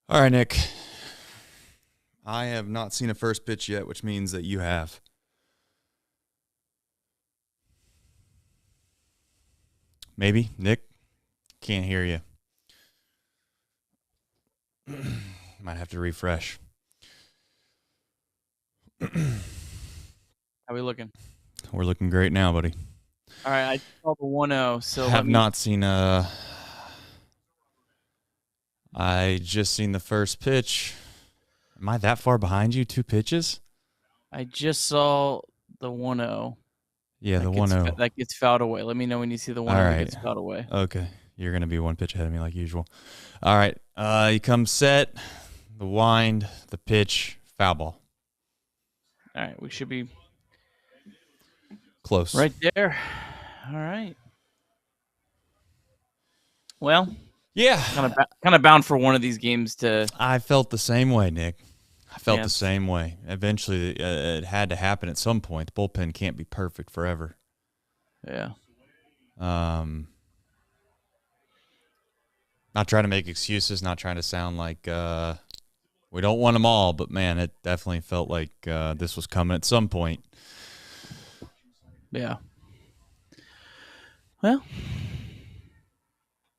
All right, Nick. I have not seen a first pitch yet, which means that you have. Maybe, Nick? Can't hear you. Might have to refresh. How we looking? We're looking great now, buddy. All right, I saw the 1-0, so Have not seen I just seen the first pitch. Am I that far behind you? 2 pitches? I just saw the 1-0. Yeah, the 1-0. That gets fouled away. Let me know when you see the 1-0 that gets fouled away. Okay. You're going to be 1 pitch ahead of me like usual. All right. You come set, the wind, the pitch, foul ball. All right, we should be close. Right there. All right. Well, yeah. Kind of bound for one of these games to... I felt the same way, Nick. I felt the same way. Eventually, it had to happen at some point. The bullpen can't be perfect forever. Yeah. Not trying to make excuses, not trying to sound like we don't want them all, but, man, it definitely felt like this was coming at some point. Yeah. Well.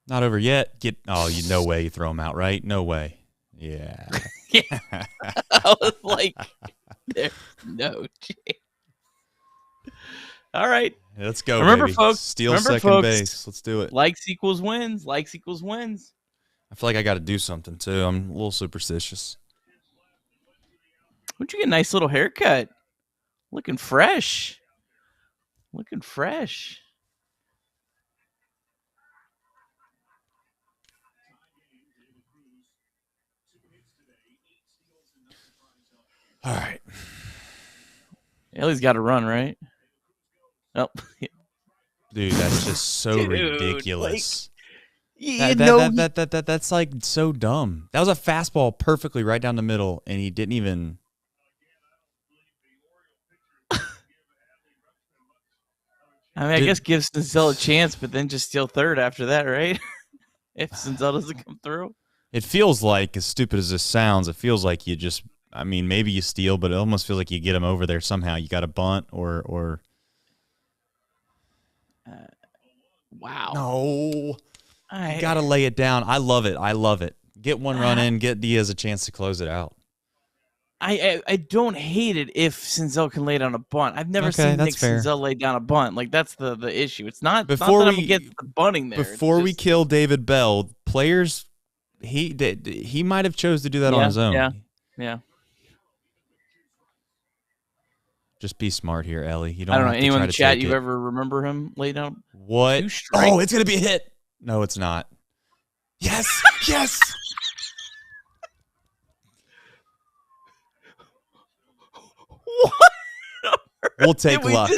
Not over yet. No way you throw them out, right? No way. Yeah. Yeah. I was like, there's no chance. All right. Let's go, remember, baby. Folks. Steal second base. Let's do it. Likes equals wins. Likes equals wins. I feel like I got to do something, too. I'm a little superstitious. Why'd you get a nice little haircut? Looking fresh. Looking fresh. All right. Ellie's got to run, right? Oh. Dude, that's just so ridiculous. Like, that's like so dumb. That was a fastball perfectly right down the middle, and he didn't even. I guess give Senzel a chance, but then just steal third after that, right? If Senzel doesn't come through. It feels like, as stupid as this sounds, it feels like you just. I mean, maybe you steal, but it almost feels like you get him over there somehow. You got to bunt or. Wow. No. You got to lay it down. I love it. Get one run in. Get Diaz a chance to close it out. I don't hate it if Senzel can lay down a bunt. I've never seen Nick Senzel lay down a bunt. Like, that's the issue. It's not that I'm against the bunting there. Before we kill David Bell, players, he might have chose to do that on his own. Yeah. Just be smart here, Ellie. You I don't know. Anyone in the chat, you ever remember him lay down? What? 2 strikes? Oh, it's going to be a hit. No, it's not. Yes. Yes. What? We'll take luck.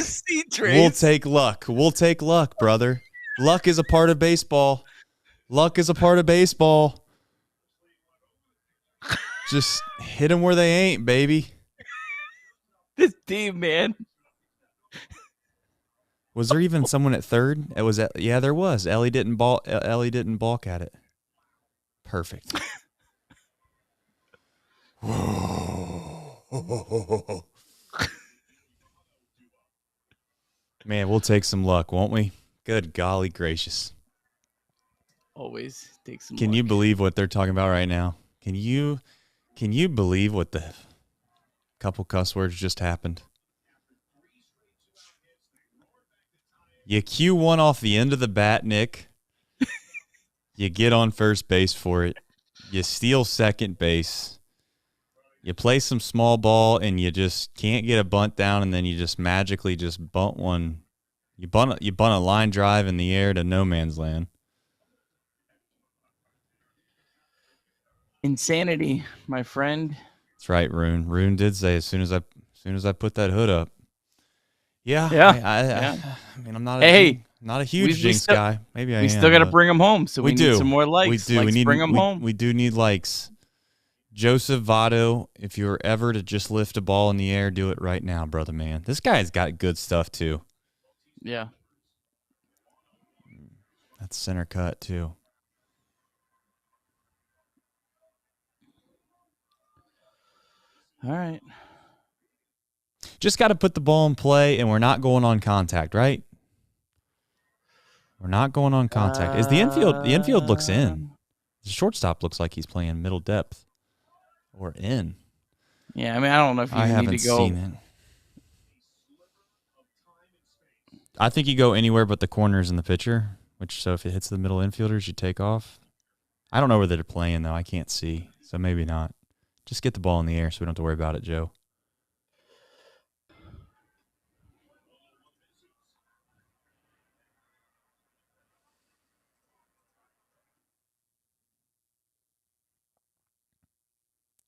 We'll take luck. We'll take luck, brother. Luck is a part of baseball. Just hit them where they ain't, baby. This team, man. Was there even someone at third? Yeah, there was. Ellie didn't balk at it. Perfect. Man, we'll take some luck, won't we? Good golly gracious. Always take some luck. Can you believe what they're talking about right now? Can you believe what the couple cuss words just happened? You cue one off the end of the bat, Nick. You get on first base for it. You steal second base. You play some small ball, and you just can't get a bunt down, and then you just magically just bunt one. You bunt a line drive in the air to no man's land. Insanity, my friend. That's right, Rune. Rune did say as soon as I put that hood up. Yeah. I mean, I'm not a huge Jinx guy. Maybe I am. We still got to bring them home, so we need some more likes. We do. We need bring them home. We do need likes. Joseph Votto, if you were ever to just lift a ball in the air, do it right now, brother man. This guy's got good stuff too. Yeah. That's center cut too. All right. Just got to put the ball in play, and we're not going on contact, right? We're not going on contact. Is the infield? The infield looks in. The shortstop looks like he's playing middle depth or in. Yeah, I mean, I don't know if you need to go. Seen it. I think you go anywhere but the corners and the pitcher. So if it hits the middle infielders, you take off. I don't know where they're playing though. I can't see, so maybe not. Just get the ball in the air so we don't have to worry about it, Joe.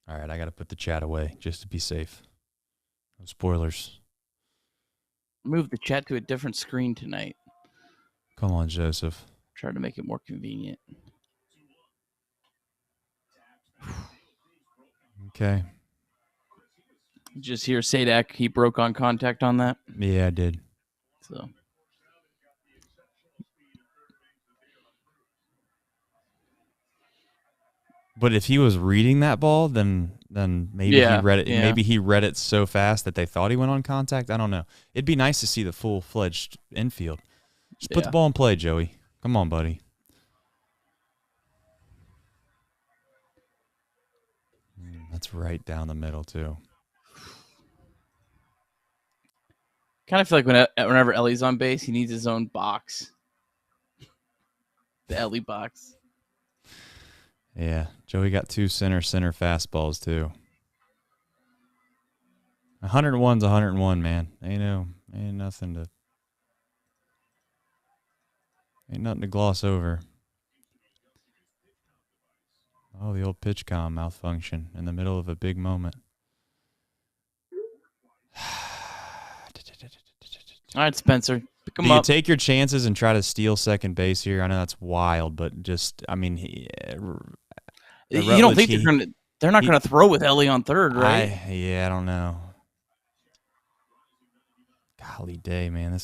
All right, I got to put the chat away just to be safe. No spoilers. Move the chat to a different screen tonight. Come on, Joseph. Try to make it more convenient. Okay. Just hear Sadak, he broke on contact on that. Yeah, I did. So. But if he was reading that ball, then maybe he read it. Yeah. Maybe he read it so fast that they thought he went on contact. I don't know. It'd be nice to see the full-fledged infield. Just put the ball in play, Joey. Come on, buddy. That's right down the middle too. Kind of feel like whenever Ellie's on base, he needs his own box. The Ellie box. Yeah, Joey got 2 center fastballs too. 101's 101, man. Ain't nothing to gloss over. Oh, the old pitch comm malfunction in the middle of a big moment. All right, Spencer. Pick him Do you up. take your chances and try to steal second base here? I know that's wild, but just, I mean, you don't think they're not going to throw with Ellie on third, right? I don't know. Golly day, man.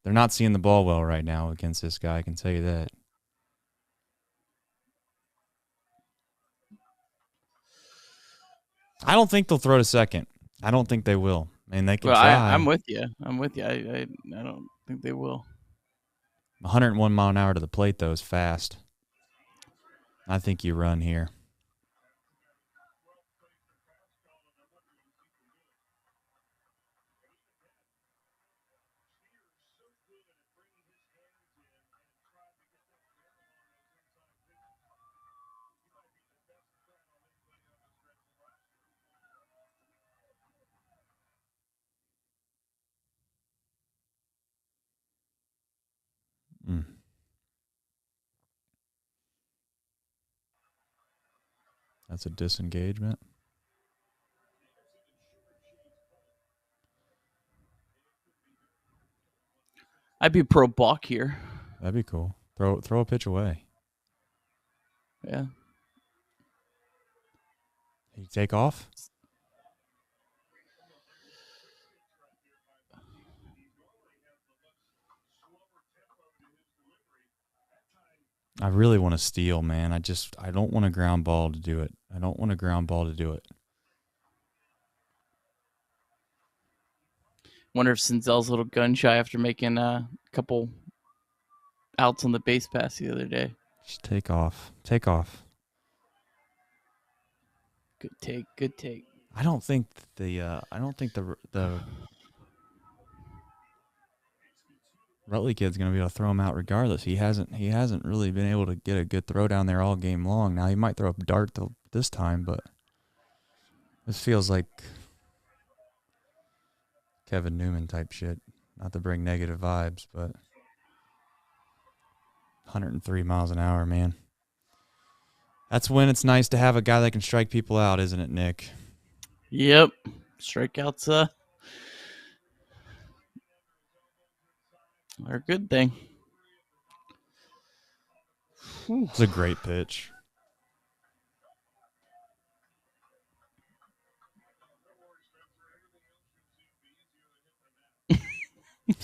They're not seeing the ball well right now against this guy. I can tell you that. I don't think they'll throw to second. I don't think they will. I mean, they can try. I'm with you. I don't think they will. 101 mile an hour to the plate, though, is fast. I think you run here. That's a disengagement. I'd be pro balk here. That'd be cool. Throw a pitch away. Yeah. You take off? I really want to steal, man. I don't want a ground ball to do it. Wonder if Senzel's a little gun shy after making a couple outs on the base pass the other day. Just take off. Good take. I don't think the Rutley kid's gonna be able to throw him out regardless. He hasn't really been able to get a good throw down there all game long. Now he might throw a dart this time, but this feels like Kevin Newman type shit. Not to bring negative vibes, but 103 miles an hour, man. That's when it's nice to have a guy that can strike people out, isn't it, Nick? Yep. Strikeouts are a good thing. It's a great pitch.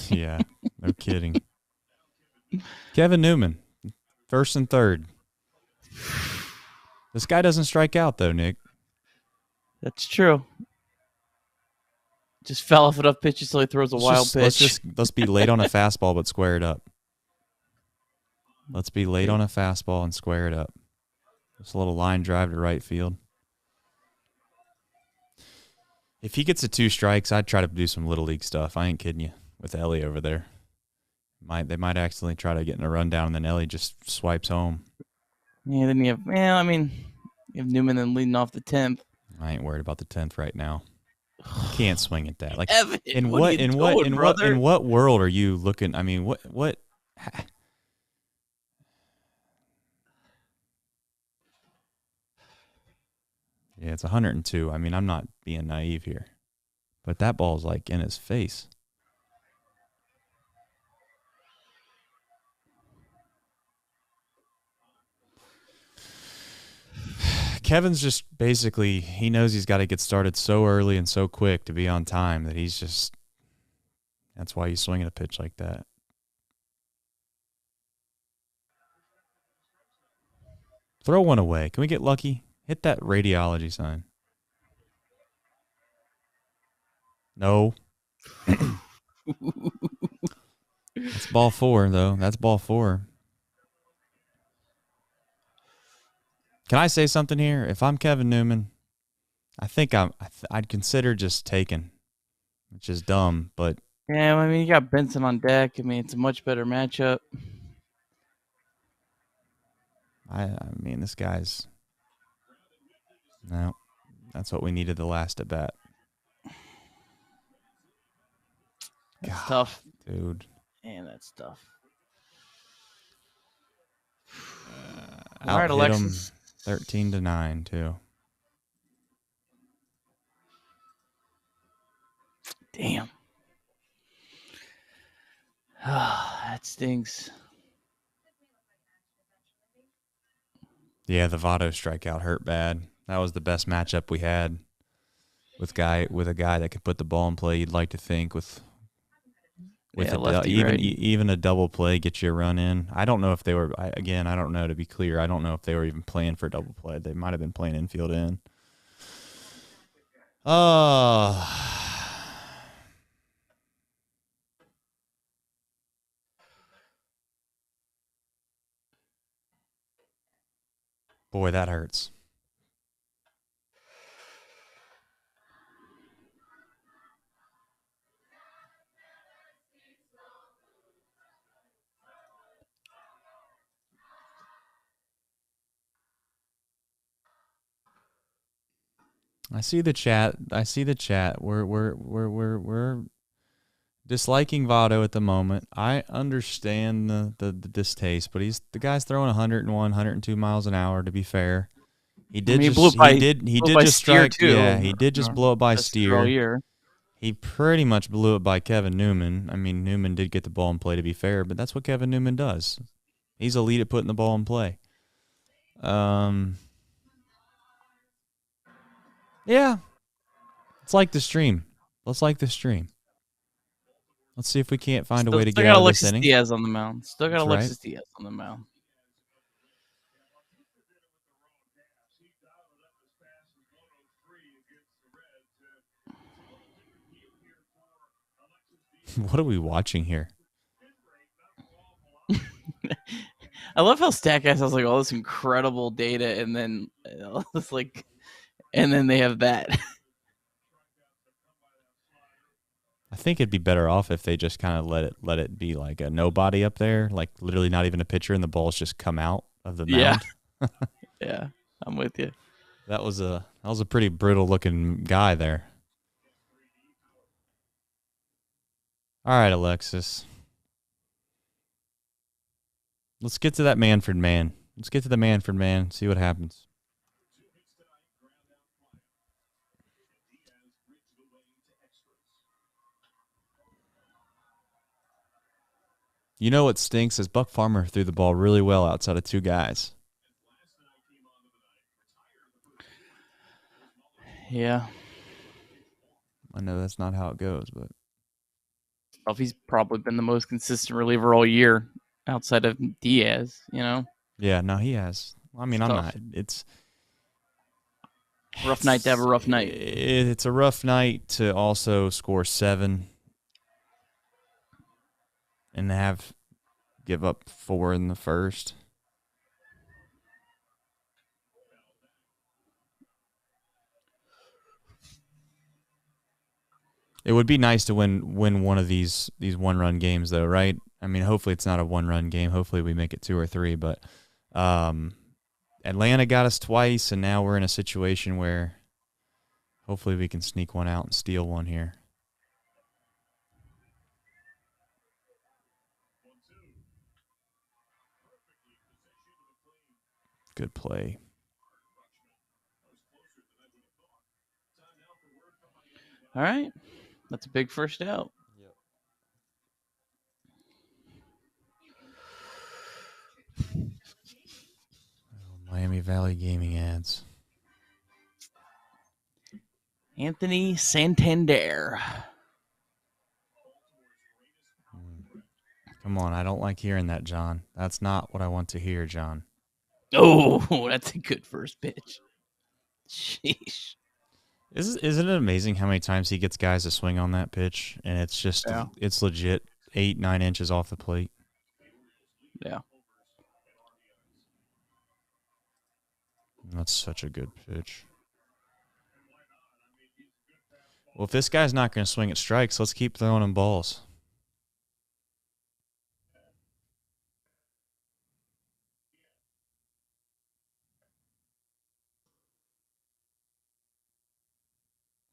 Yeah, no kidding. Kevin Newman, first and third. This guy doesn't strike out, though, Nick. That's true. Just foul off enough pitches till he throws a wild pitch. Let's be late on a fastball, but square it up. Let's be late on a fastball and square it up. Just a little line drive to right field. If he gets 2 strikes, I'd try to do some little league stuff. I ain't kidding you. With Ellie over there, they might accidentally try to get in a rundown, and then Ellie just swipes home. Yeah, then you have you have Newman then leading off the 10th. I ain't worried about the 10th right now. You can't swing at that. Like Evan, in what world are you looking? I mean, what? Yeah, it's 102. I mean, I'm not being naive here, but that ball's like in his face. Kevin's just basically, he knows he's got to get started so early and so quick to be on time that that's why he's swinging a pitch like that. Throw one away. Can we get lucky? Hit that radiology sign. No. That's ball 4, though. That's ball 4. Can I say something here? If I'm Kevin Newman, I think I'd consider just taking, which is dumb, but yeah, I mean, you got Benson on deck. I mean, it's a much better matchup. I mean, this guy's no. That's what we needed the last at bat. That's tough, dude. Man, that's tough. All right, Alexis. 13-9 too. Damn. That stings. Yeah, the Votto strikeout hurt bad. That was the best matchup we had with a guy that could put the ball in play. You'd like to think with even a double play gets you a run in. I don't know if they were. I don't know. To be clear, I don't know if they were even playing for a double play. They might have been playing infield in. Boy, that hurts. I see the chat. We're disliking Votto at the moment. I understand the distaste, but the guy's throwing 101, 102 miles an hour. To be fair, he did just strike. Too. Yeah, he did just blow it by Steer. All year. He pretty much blew it by Kevin Newman. I mean, Newman did get the ball in play, to be fair, but that's what Kevin Newman does. He's elite at putting the ball in play. Yeah. Let's like the stream. Let's see if we can't find a way to get out of this inning. Diaz on the mound. Still got Alexis Diaz on the mound. What are we watching here? I love how StatCast has like all this incredible data, and then it's like, and then they have that. I think it'd be better off if they just kind of let it be like a nobody up there, like literally not even a pitcher, and the balls just come out of the mound. Yeah, yeah, I'm with you. That was a pretty brutal looking guy there. All right, Alexis. Let's get to that Manfred man. Let's get to the Manfred man. See what happens. You know what stinks is Buck Farmer threw the ball really well outside of 2 guys. Yeah. I know that's not how it goes, but he's probably been the most consistent reliever all year outside of Diaz, you know? Yeah, no, he has. I mean, I'm not. It's Rough night to have a rough night. It's a rough night to also score 7 and give up 4 in the first. It would be nice to win one of these 1-run games, though, right? I mean, hopefully it's not a 1-run game. Hopefully we make it 2 or 3. But Atlanta got us twice, and now we're in a situation where hopefully we can sneak one out and steal one here. Good play. All right. That's a big first out. Yep. Miami Valley Gaming ads. Anthony Santander. Come on, I don't like hearing that, John. That's not what I want to hear, John. Oh, that's a good first pitch. Sheesh. Isn't it amazing how many times he gets guys to swing on that pitch, and it's just it's legit 8-9 inches off the plate. Yeah. That's such a good pitch. Well, if this guy's not going to swing at strikes, let's keep throwing him balls.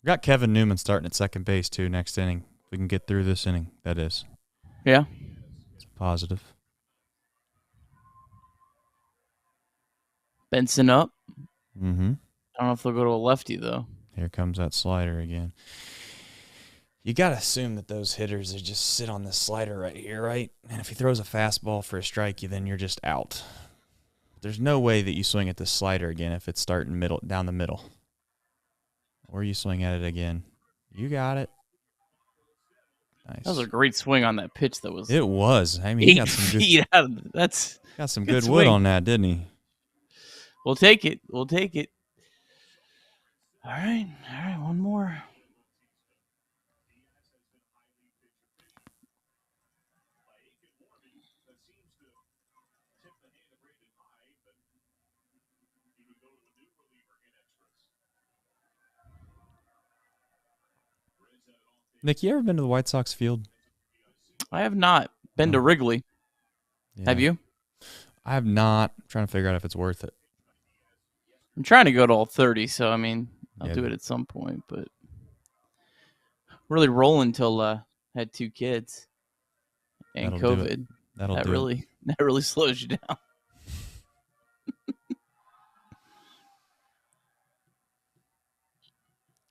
We got Kevin Newman starting at second base, too, next inning. If we can get through this inning, that is. Yeah. It's positive. Benson up. Mm-hmm. I don't know if they'll go to a lefty, though. Here comes that slider again. You got to assume that those hitters just sit on this slider right here, right? And if he throws a fastball for a strike, then you're just out. There's no way that you swing at this slider again if it's starting down the middle. Or you swing at it again. You got it. Nice. That was a great swing on that pitch. It was. I mean, he got some feet out of that's got some good wood on that, didn't he? We'll take it. All right, one more. Nick, you ever been to the White Sox field? I have not been to Wrigley. Yeah. Have you? I have not. I'm trying to figure out if it's worth it. I'm trying to go to all 30, so I mean, I'll do it at some point. But really rolling till had 2 kids and That'll COVID. That really slows you down.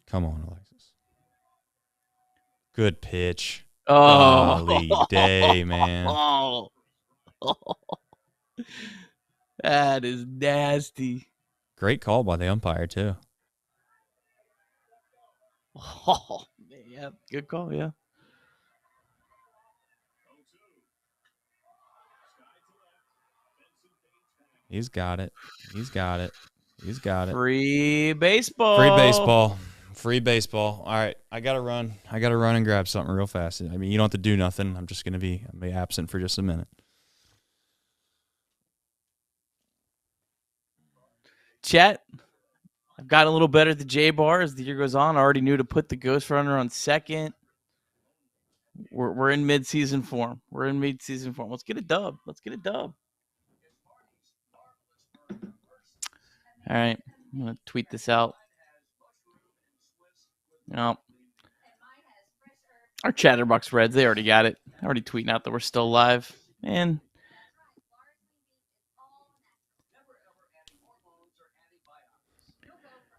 Come on, Alexis. Good pitch. Oh, golly day, man. That is nasty. Great call by the umpire, too. Oh, man. Yeah, good call, yeah. He's got it. Free baseball. Free baseball. All right, I gotta run and grab something real fast. I mean, you don't have to do nothing. I'm just gonna be absent for just a minute. Chat, I've gotten a little better at the J bar as the year goes on. I already knew to put the Ghost Runner on second. We're in mid-season form. Let's get a dub. All right, I'm gonna tweet this out. No. Our Chatterbox Reds, they already got it. Already tweeting out that we're still live. And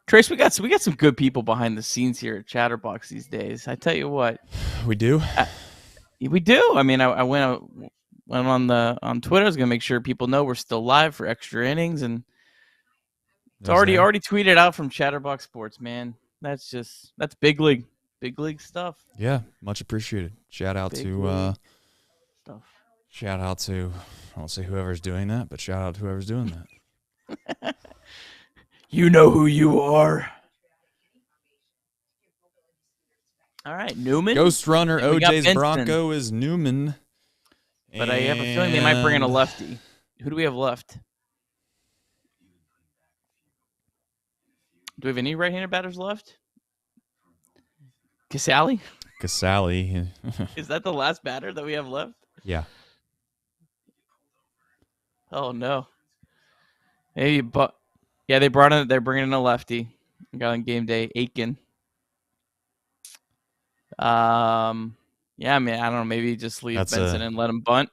Trace, we got some good people behind the scenes here at Chatterbox these days. I tell you what. We do? We do. I mean, I went on Twitter. I was gonna make sure people know we're still live for extra innings, and it's already tweeted out from Chatterbox Sports, man. That's big league stuff. Yeah, much appreciated. Shout out to I won't say whoever's doing that, but shout out to whoever's doing that. You know who you are. All right, Newman. Ghost runner And we got OJ's Benson. Bronco is Newman. But I have a feeling they might bring in a lefty. Who do we have left? Do we have any right-handed batters left? Casale? Casale. Is that the last batter that we have left? Yeah. Oh no. Hey, but yeah, they're bringing in a lefty. Got on game day, Aiken. Yeah, I mean, I don't know. Maybe just leave Benson and let him bunt.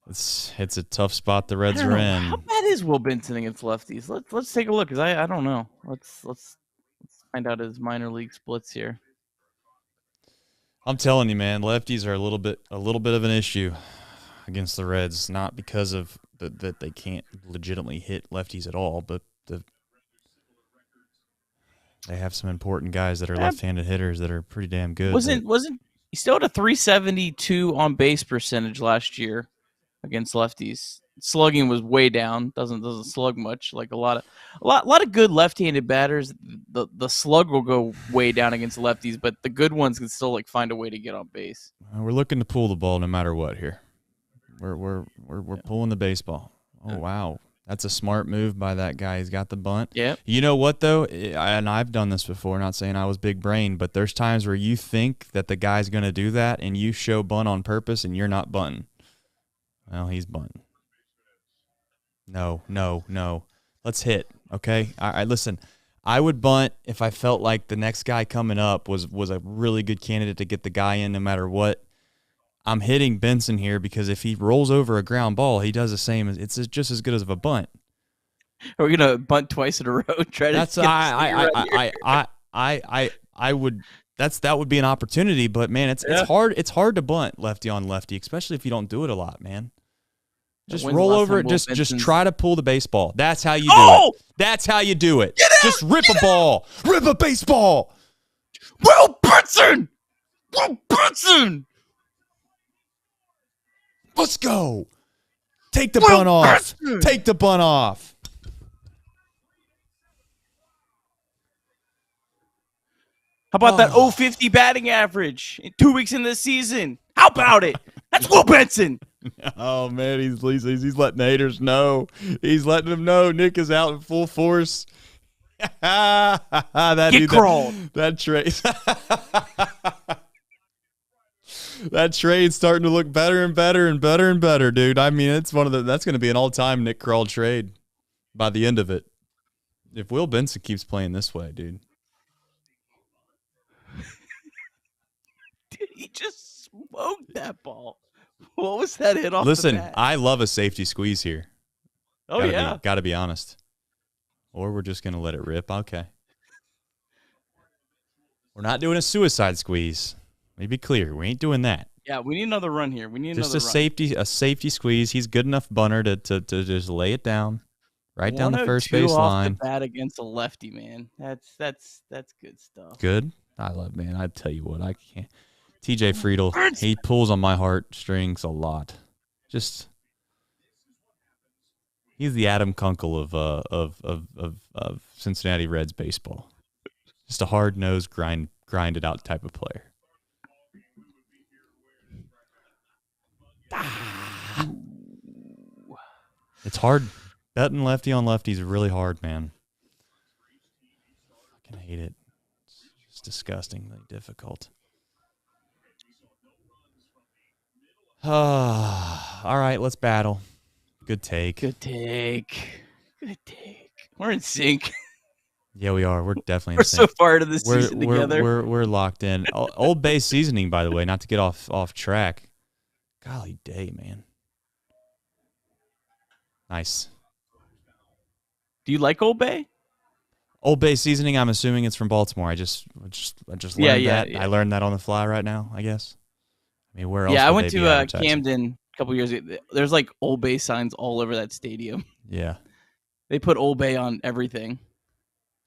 It's a tough spot the Reds are in. How bad is Will Benson against lefties? Let's take a look, because I don't know. Let's find out his minor league splits here. I'm telling you, man, lefties are a little bit of an issue against the Reds. Not because of that they can't legitimately hit lefties at all, but they have some important guys that are left-handed hitters that are pretty damn good. Wasn't he still had a 372 on base percentage last year against lefties? Slugging was way down. Doesn't slug much. Like a lot of good left-handed batters. The slug will go way down against lefties, but the good ones can still like find a way to get on base. We're looking to pull the ball no matter what here. We're pulling the baseball. Oh wow. That's a smart move by that guy. He's got the bunt. Yeah. You know what, though? And I've done this before, not saying I was big brain, but there's times where you think that the guy's going to do that, and you show bunt on purpose, and you're not bunting. Well, he's bunting. No. Let's hit, okay? I listen, I would bunt if I felt like the next guy coming up was a really good candidate to get the guy in no matter what. I'm hitting Benson here because if he rolls over a ground ball, he does the same. It's just as good as a bunt. Are we gonna bunt twice in a row? That would be an opportunity, but man, it's hard. It's hard to bunt lefty on lefty, especially if you don't do it a lot, man. Just roll over it. Just try to pull the baseball. That's how you do it. That's how you do it. Just rip a ball. Rip a baseball. Will Benson. Let's go. Take the bunt off. Take the bunt off. How about that 050 batting average in 2 weeks into the season? How about it? That's Will Benson. Oh, man, he's letting the haters know. He's letting them know Nick is out in full force. Get crawled. That trade. That trade's starting to look better and better and better and better, dude. I mean, that's going to be an all-time Nick Krall trade by the end of it. If Will Benson keeps playing this way, dude. Dude, he just smoked that ball. What was that hit off Listen, the bat? I love a safety squeeze here. Gotta be honest. Or we're just going to let it rip. Okay. We're not doing a suicide squeeze. Let me be clear. We ain't doing that. Yeah, we need another run here. We need just another a safety squeeze. He's good enough bunter to just lay it down, right down the first base line. Off the bat against a lefty, man. That's good stuff. Good. I love, man. I tell you what, I can't. TJ Friedel, he pulls on my heartstrings a lot. Just he's the Adam Kunkel of Cincinnati Reds baseball. Just a hard-nosed, grinded out type of player. It's hard. Betting lefty on lefty is really hard, man. I fucking hate it. It's disgustingly difficult. All right, let's battle. Good take. We're in sync. Yeah, we are. We're definitely in We're sync. so far into the season together. We're locked in. Old Bay seasoning, by the way, not to get off track. Golly day, man. Nice. Do you like Old Bay? Old Bay seasoning, I'm assuming it's from Baltimore. I just learned that. Yeah. I learned that on the fly right now, I guess. I mean, where else? Yeah, I went to Camden a couple years ago. There's like Old Bay signs all over that stadium. Yeah. They put Old Bay on everything.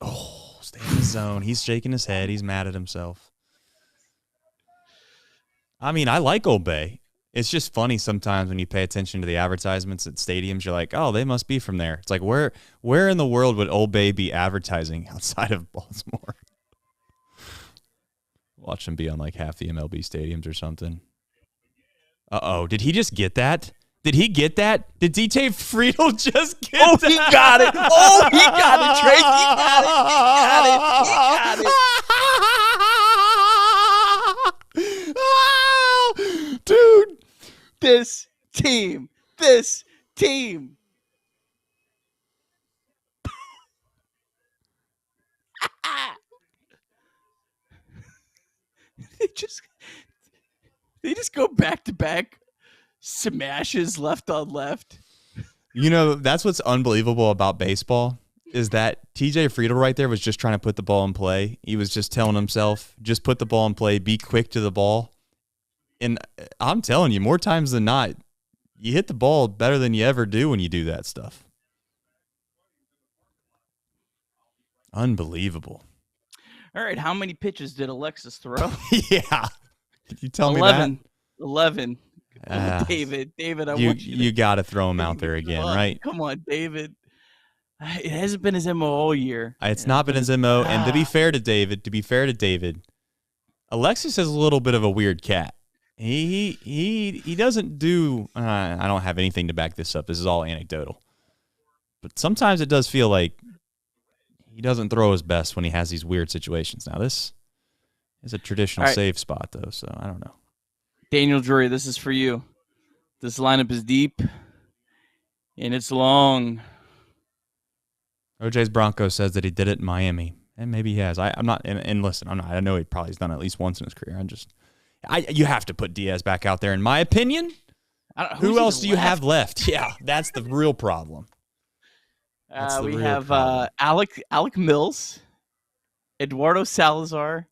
Oh, stay in the zone. He's shaking his head. He's mad at himself. I mean, I like Old Bay. It's just funny sometimes when you pay attention to the advertisements at stadiums. You're like, oh, they must be from there. It's like, where in the world would Old Bay be advertising outside of Baltimore? Watch him be on like half the MLB stadiums or something. Uh-oh. Did he just get that? Did he get that? Did DJ Friedel just get that? Oh, he got it. Oh, he got it, Trey. He got it. He got it. He got it. Oh, dude. This team. They just go back to back smashes left on left. You know, that's what's unbelievable about baseball is that TJ Friedel right there was just trying to put the ball in play. He was just telling himself, just put the ball in play, be quick to the ball. And I'm telling you, more times than not, you hit the ball better than you ever do when you do that stuff. Unbelievable. All right, how many pitches did Alexis throw? Yeah. Did you tell me that? 11. David, I want you. You got to throw him out there again, right? Come on, David. It hasn't been his MO all year. It's not been his MO. And to be fair to David, Alexis is a little bit of a weird cat. He doesn't do. I don't have anything to back this up. This is all anecdotal. But sometimes it does feel like he doesn't throw his best when he has these weird situations. Now this is a traditional save spot though, so I don't know. Daniel Drury, this is for you. This lineup is deep and it's long. OJ's Bronco says that he did it in Miami, and maybe he has. I'm not. And listen, I'm not. I know he probably has done it at least once in his career. You have to put Diaz back out there, in my opinion. Who else do you have left? Yeah, that's the real problem. We have Alec Mills, Eduardo Salazar,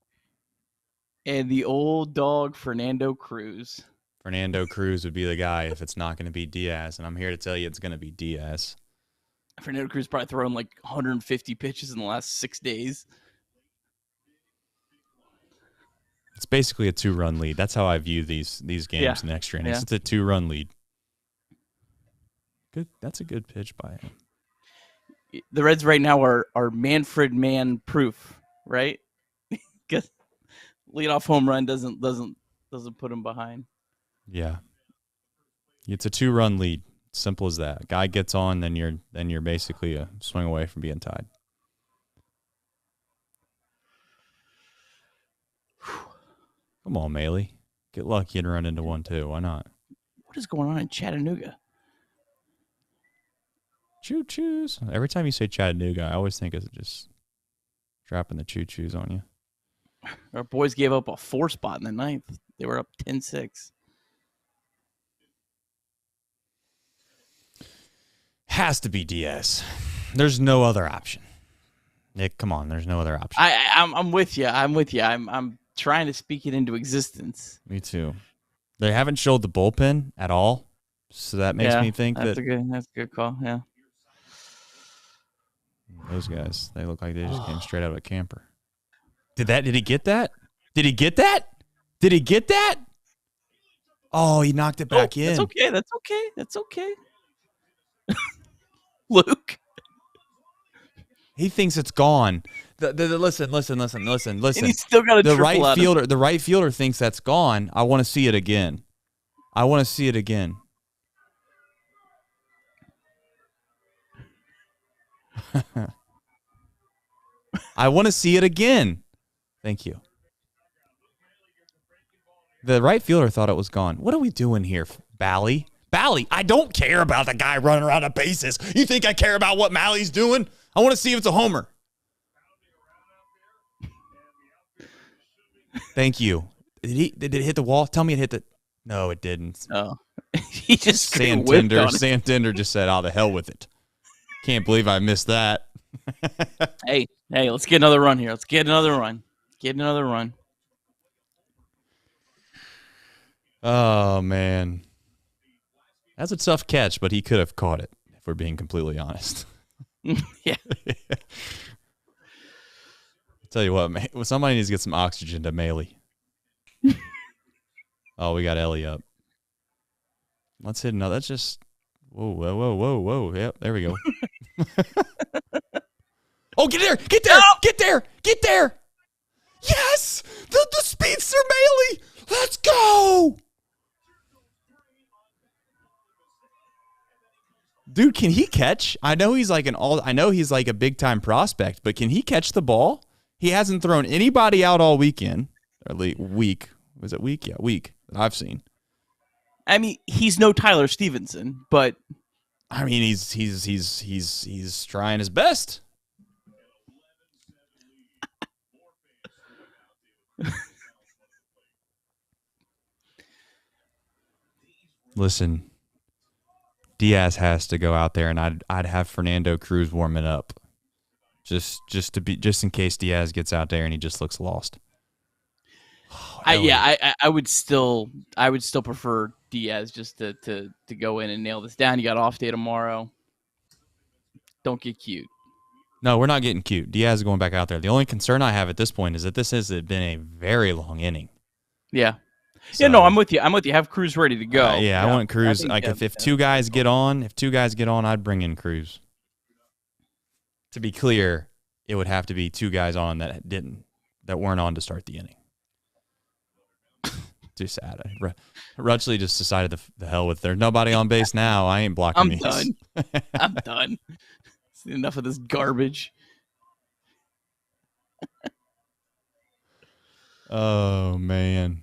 and the old dog Fernando Cruz. Fernando Cruz would be the guy if it's not going to be Diaz, and I'm here to tell you it's going to be Diaz. Fernando Cruz probably thrown like 150 pitches in the last 6 days. It's basically a 2-run lead. That's how I view these games in extra innings. It's a 2-run lead. Good. That's a good pitch by him. The Reds right now are Manfred Mann proof, right? Because leadoff home run doesn't put him behind. Yeah, it's a 2-run lead. Simple as that. Guy gets on, then you're basically a swing away from being tied. Come on, Maley. Get lucky and run into one too. Why not? What is going on in Chattanooga? Choo-choos. Every time you say Chattanooga, I always think of just dropping the choo-choos on you. Our boys gave up a 4 spot in the 9th. They were up 10-6. Has to be Diaz. There's no other option. Nick, come on. There's no other option. I'm with you. I'm trying to speak it into existence. Me too. They haven't showed the bullpen at all, so that makes me think that's a good call. Yeah. Those guys, they look like they just came straight out of a camper. Did he get that? Did he get that? Oh, he knocked it back in. That's okay. Luke. He thinks it's gone. Listen. And he's still got a triple The right fielder thinks that's gone. I want to see it again. I want to see it again. Thank you. The right fielder thought it was gone. What are we doing here, Bally? I don't care about the guy running around the bases. You think I care about what Mally's doing? I want to see if it's a homer. Thank you. Did it hit the wall? Tell me it hit the... No, it didn't. Oh. He just Santander just said, "Oh, the hell with it." Can't believe I missed that. Hey, let's get another run here. Let's get another run. Oh, man. That's a tough catch, but he could have caught it, if we're being completely honest. Yeah. Tell you what, man, somebody needs to get some oxygen to Maley. Oh, we got Ellie up. Let's hit another. That's just... Whoa. Yep, there we go. Oh, get there! Yes! The speedster Bailey! Let's go! Dude, can he catch? I know he's like a big time prospect, but can he catch the ball? He hasn't thrown anybody out all weekend. Or week. Was it week? Yeah, week that I've seen. I mean, he's no Tyler Stevenson, but I mean, he's trying his best. Listen, Diaz has to go out there, and I'd have Fernando Cruz warming up, just in case Diaz gets out there and he just looks lost. I would still prefer Diaz just to go in and nail this down. You got off day tomorrow. Don't get cute. No, we're not getting cute. Diaz is going back out there. The only concern I have at this point is that this has been a very long inning. Yeah. So, yeah, no, I'm with you. Have Cruz ready to go. I want Cruz. If two guys get on, I'd bring in Cruz. To be clear, it would have to be two guys on that weren't on to start the inning. Too sad. Rutschley just decided the hell with there's nobody on base now. I ain't blocking these. Done. I'm done. Enough of this garbage. Oh, man.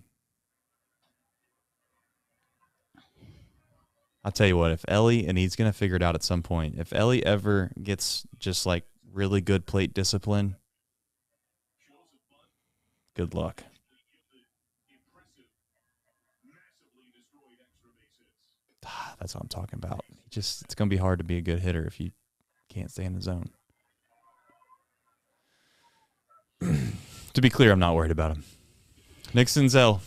I'll tell you what, if Ellie, and he's going to figure it out at some point, if Ellie ever gets just like really good plate discipline, good luck. That's what I'm talking about. It's going to be hard to be a good hitter if you can't stay in the zone. To be clear, I'm not worried about him. Nick Senzel.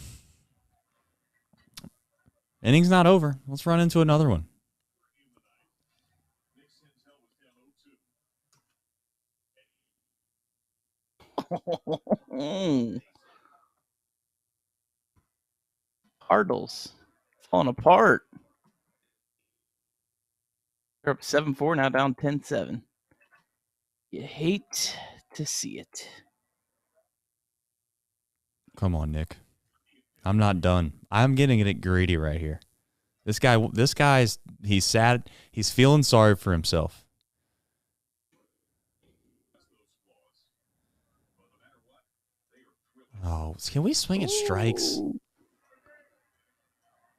Inning's not over. Let's run into another one. Cardinals falling apart. They're up 7-4, now down 10-7. You hate to see it. Come on, Nick. I'm not done. I'm getting it greedy right here. This guy's he's sad. He's feeling sorry for himself. Oh, can we swing at strikes?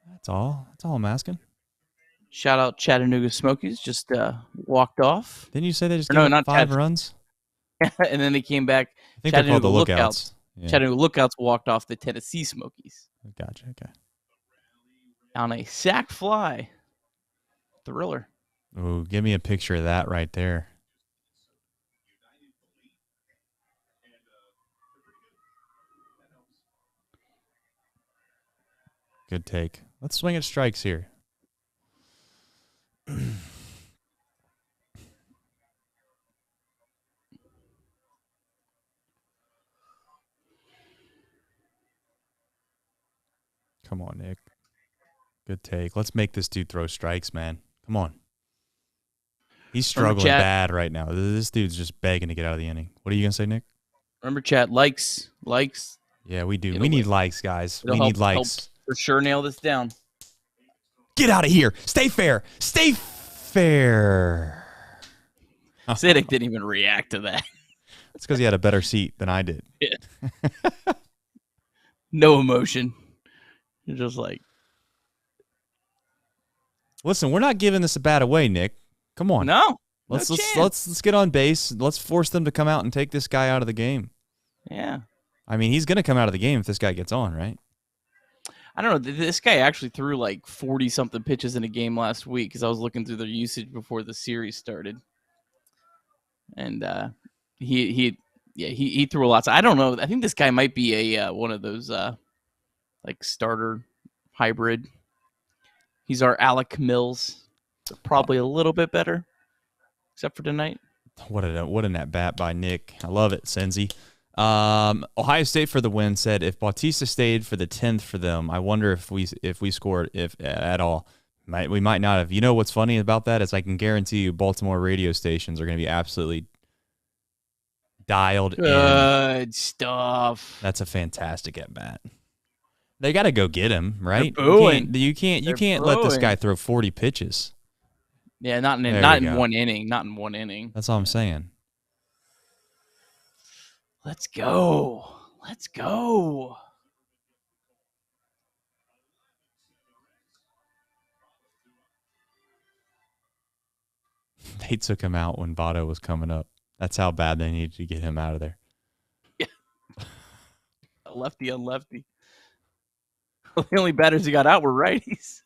That's all I'm asking. Shout out Chattanooga Smokies, just walked off. Didn't you say they just gave up 5 runs? And then they came back. I think they're called the Lookouts. Yeah. Chattanooga Lookouts walked off the Tennessee Smokies. Gotcha, okay. On a sack fly. Thriller. Ooh, give me a picture of that right there. Good take. Let's swing at strikes here. Come on, Nick. Good take. Let's make this dude throw strikes, man. Come on. He's struggling bad right now. This dude's just begging to get out of the inning. What are you going to say, Nick? Remember, chat, likes. Yeah, we do. We need likes, guys. We need likes. Help for sure nail this down. Get out of here. Stay fair. Stay fair. Siddick didn't even react to that. That's because he had a better seat than I did. Yeah. No emotion. You're just like. Listen, we're not giving this a bat away, Nick. Come on. No. Let's get on base. Let's force them to come out and take this guy out of the game. Yeah. I mean, he's going to come out of the game if this guy gets on, right? I don't know. This guy actually threw like 40-something pitches in a game last week because I was looking through their usage before the series started. And he threw a lot. So I don't know. I think this guy might be a one of those like starter hybrid. He's our Alec Mills. So probably a little bit better, except for tonight. What an at bat by Nick. I love it, Senzi. Ohio State for the win said if Bautista stayed for the 10th for them, I wonder if we scored if at all. We might not have. You know what's funny about that is I can guarantee you Baltimore radio stations are going to be absolutely dialed in. Good stuff. That's a fantastic at bat. They got to go get him, right? You can't let this guy throw 40 pitches. Yeah, not in one inning. Not in one inning. That's all I'm saying. Let's go. Let's go. They took him out when Votto was coming up. That's how bad they needed to get him out of there. Yeah. A lefty on lefty. The only batters he got out were righties.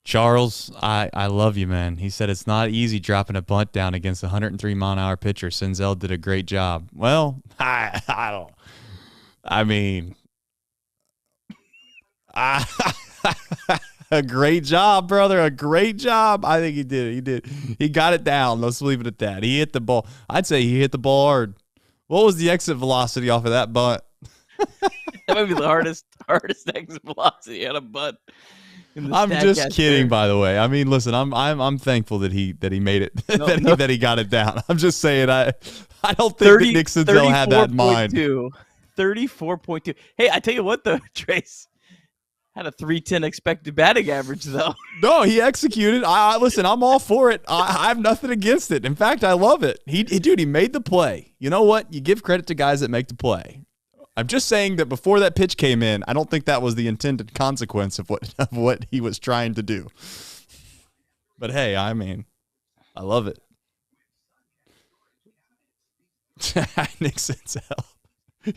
Charles, I love you, man. He said it's not easy dropping a bunt down against a 103-mile-an-hour pitcher. Senzel did a great job. Well, I don't. I mean, a great job, brother. A great job. I think he did it. He did. He got it down. Let's leave it at that. He hit the ball. I'd say he hit the ball hard. What was the exit velocity off of that bunt? That might be the hardest exit velocity on a bunt. I'm just kidding, by the way. I mean, listen, I'm thankful that he made it, that he got it down. I'm just saying, I don't think that Nick Senzel had that in mind. 34.2. Hey, I tell you what, though, Trace had a 310 expected batting average, though. No, he executed. Listen, I'm all for it. I have nothing against it. In fact, I love it. Dude, he made the play. You know what? You give credit to guys that make the play. I'm just saying that before that pitch came in, I don't think that was the intended consequence of what he was trying to do. But hey, I mean, I love it. Nick Senzel.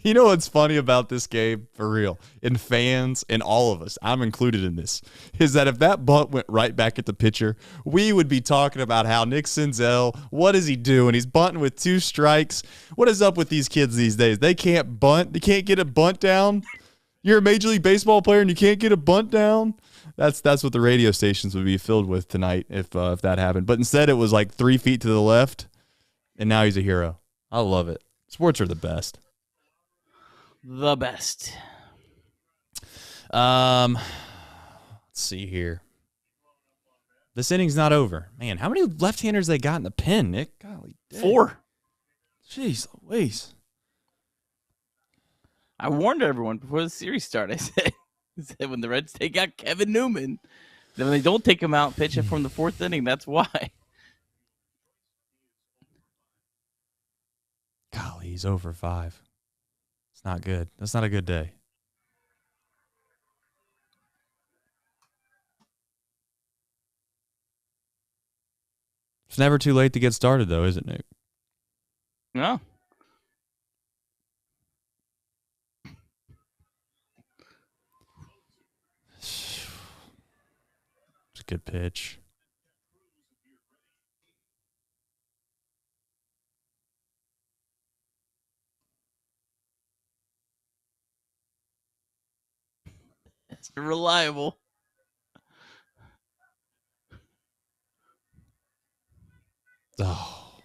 You know what's funny about this game, for real, and fans and all of us, I'm included in this, is that if that bunt went right back at the pitcher, we would be talking about how Nick Senzel, what is he doing? He's bunting with 2 strikes. What is up with these kids these days? They can't bunt. They can't get a bunt down. You're a Major League Baseball player and you can't get a bunt down? That's what the radio stations would be filled with tonight if that happened. But instead it was like 3 feet to the left, and now he's a hero. I love it. Sports are the best. The best. Let's see here. This inning's not over. Man, how many left-handers they got in the pen, Nick? Golly, dang. 4. Jeez Louise. I warned everyone before the series started. I said when the Reds take out Kevin Newman, then when they don't take him out, pitch it from the 4th inning. That's why. Golly, he's over 5. It's not good. That's not a good day. It's never too late to get started, though, is it, Nick? No. It's a good pitch. It's reliable. Oh.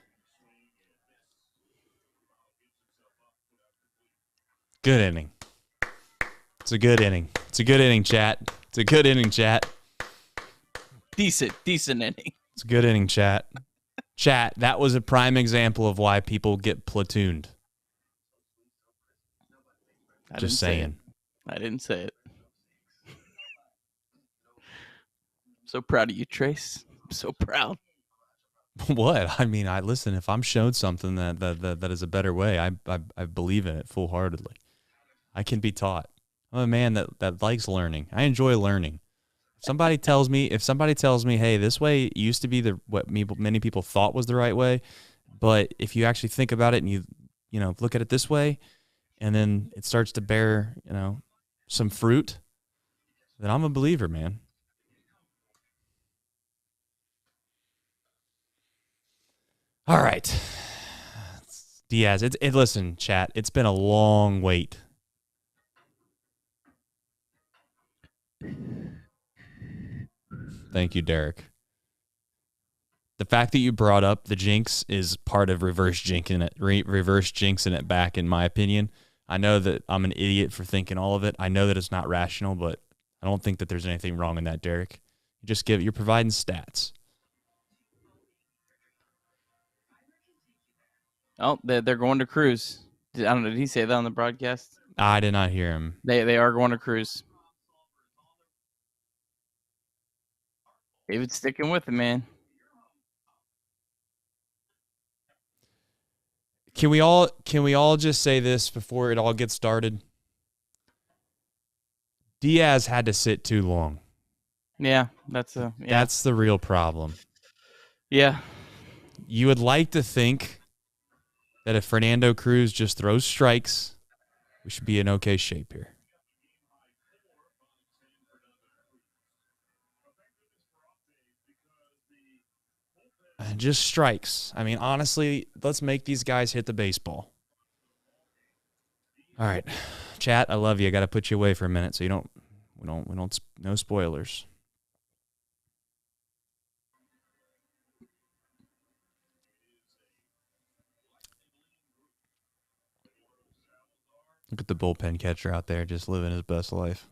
Good inning. It's a good inning. It's a good inning, chat. It's a good inning, chat. Decent inning. It's a good inning, chat. Chat, that was a prime example of why people get platooned. Just saying. I didn't say it. So proud of you, Trace. I'm so proud. What? I mean, listen, if I'm shown something that is a better way, I believe in it full-heartedly. I can be taught. I'm a man that likes learning. I enjoy learning. If somebody tells me, hey, this way used to be what many people thought was the right way, but if you actually think about it and you look at it this way, and then it starts to bear, some fruit, then I'm a believer, man. All right. Diaz, listen, chat, it's been a long wait. Thank you, Derek. The fact that you brought up the jinx is part of reverse jinxing it back, in my opinion. I know that I'm an idiot for thinking all of it. I know that it's not rational, but I don't think that there's anything wrong in that, Derek. You're providing stats. Oh, they're going to cruise. I don't know. Did he say that on the broadcast? I did not hear him. They are going to cruise. David's sticking with it, man. Can we all just say this before it all gets started? Diaz had to sit too long. Yeah, that's the real problem. Yeah. You would like to think that if Fernando Cruz just throws strikes, we should be in okay shape here. And just strikes. I mean, honestly, let's make these guys hit the baseball. All right, chat. I love you. I got to put you away for a minute, so we don't. No spoilers. Look at the bullpen catcher out there, just living his best life.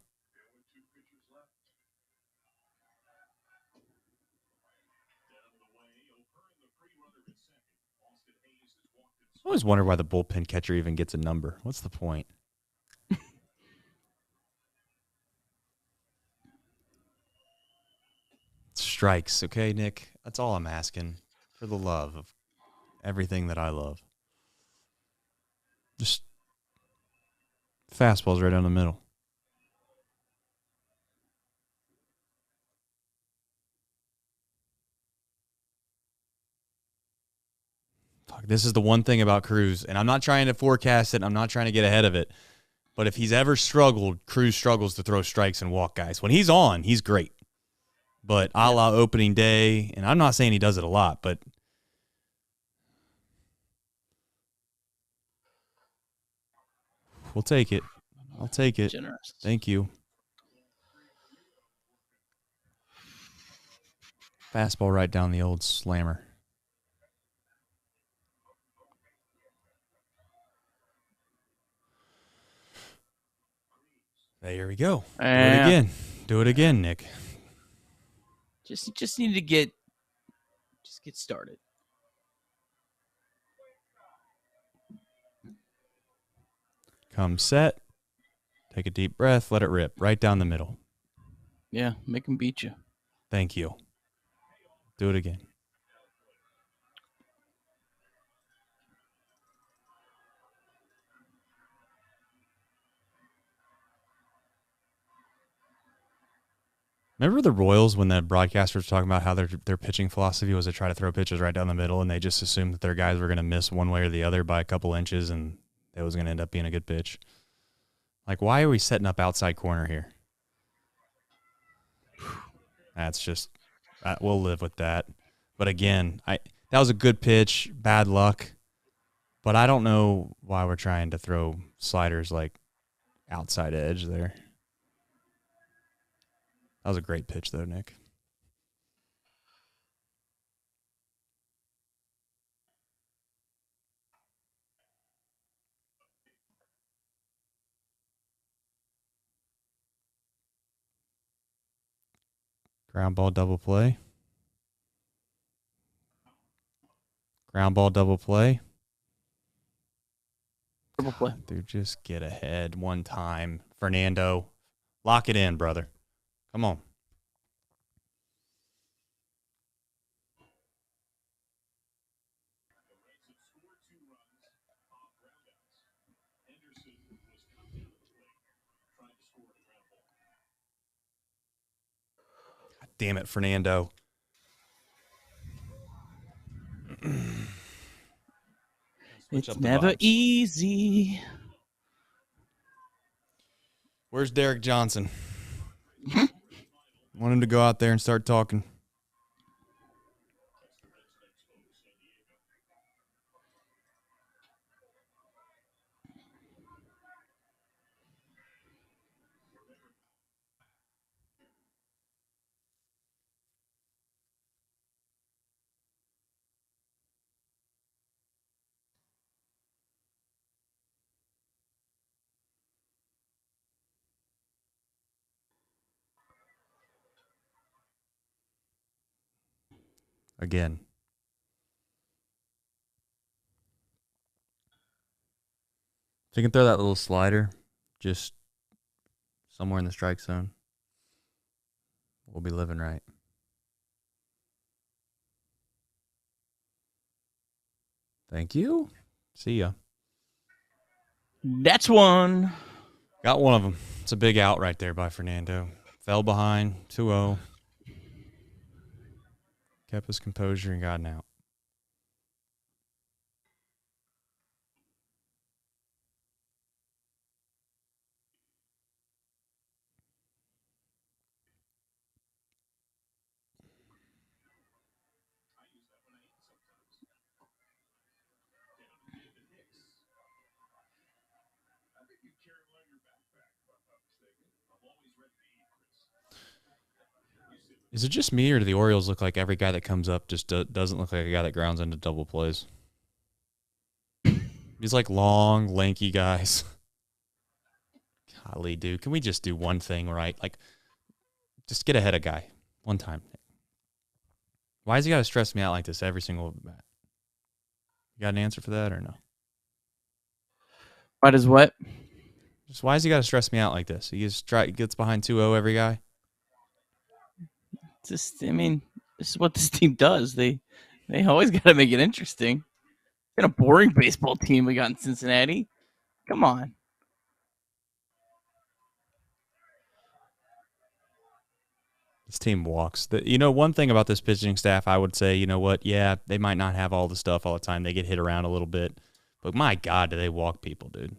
I always wonder why the bullpen catcher even gets a number. What's the point? Strikes, okay, Nick? That's all I'm asking. For the love of everything that I love. Just fastballs right down the middle. Fuck, this is the one thing about Cruz, and I'm not trying to forecast it. I'm not trying to get ahead of it. But if he's ever struggled, Cruz struggles to throw strikes and walk guys. When he's on, he's great. But a la opening day, and I'm not saying he does it a lot, but we'll take it. I'll take it. Generous. Thank you. Fastball right down the old slammer. There we go. Do it again. Do it again, Nick. Just need to get started. Come set. Take a deep breath. Let it rip. Right down the middle. Yeah, make him beat you. Thank you. Do it again. Remember the Royals when the broadcasters were talking about how their pitching philosophy was to try to throw pitches right down the middle, and they just assumed that their guys were going to miss one way or the other by a couple inches, and it was going to end up being a good pitch. Like, why are we setting up outside corner here? That's just we'll live with that. But again, that was a good pitch, bad luck. But I don't know why we're trying to throw sliders like outside edge there. That was a great pitch, though, Nick. Ground ball double play. Ground ball double play. Double play. Dude, just get ahead one time. Fernando, lock it in, brother. Come on. God damn it, Fernando. It's never easy. Where's Derek Johnson? Want him to go out there and start talking. Again. If you can throw that little slider just somewhere in the strike zone, we'll be living right. Thank you. See ya. That's one. Got one of them. It's a big out right there by Fernando. Fell behind, 2-0. Kept his composure and got an out. Is it just me, or do the Orioles look like every guy that comes up just doesn't look like a guy that grounds into double plays? These like long, lanky guys. Golly, dude, can we just do one thing right? Like, just get ahead of guy one time. Why has he got to stress me out like this every single bat? You got an answer for that or no? Why does what? Just why has he got to stress me out like this? He just gets behind 2-0 every guy. Just, I mean, this is what this team does. They always got to make it interesting. It's been a boring baseball team we got in Cincinnati. Come on. This team walks. One thing about this pitching staff, I would say, you know what? Yeah, they might not have all the stuff all the time. They get hit around a little bit. But my God, do they walk people, dude.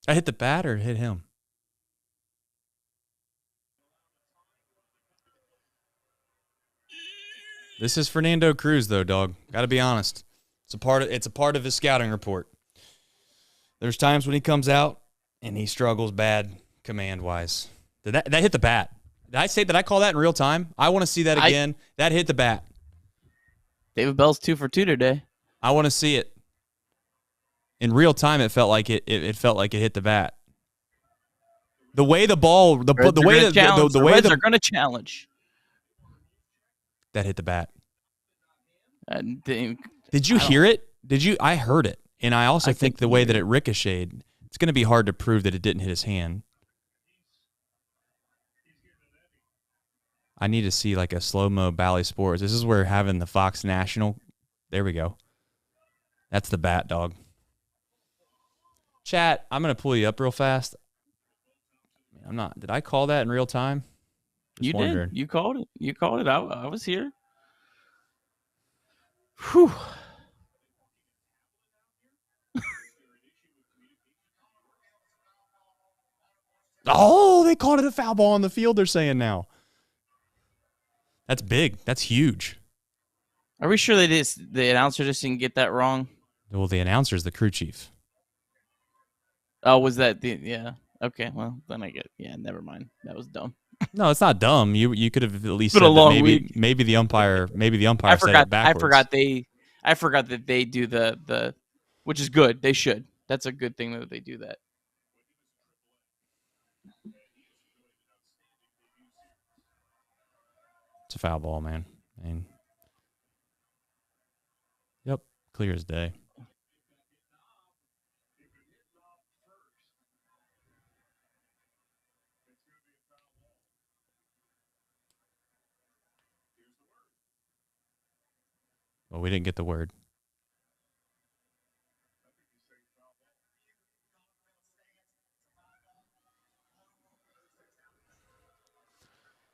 I hit the bat or hit him? This is Fernando Cruz, though, dog. Got to be honest. It's a part of his scouting report. There's times when he comes out and he struggles bad command-wise. Did that hit the bat? Did I call that in real time? I want to see that again. That hit the bat. David Bell's 2 for 2 today. I want to see it. In real time, it felt like it felt like it hit the bat. The way the ball, the way the way they're going to challenge. That hit the bat. Did you hear it? I heard it. And I also think the way that it ricocheted, it's going to be hard to prove that it didn't hit his hand. I need to see like a slow-mo Bally Sports. This is where having the Fox National. There we go. That's the bat, dog. Chat, I'm going to pull you up real fast. I'm not. Did I call that in real time? You did. You called it. I was here. Whew. Oh, they called it a foul ball on the field, they're saying now. That's big. That's huge. Are we sure the announcer just didn't get that wrong? Well, the announcer is the crew chief. Oh, was that yeah. Okay, well, then I get never mind. That was dumb. No, it's not dumb. You could have at least said that maybe the umpire said it backwards. I forgot that they do the which is good. They should. That's a good thing that they do that. It's a foul ball, man. Yep, clear as day. Well, we didn't get the word.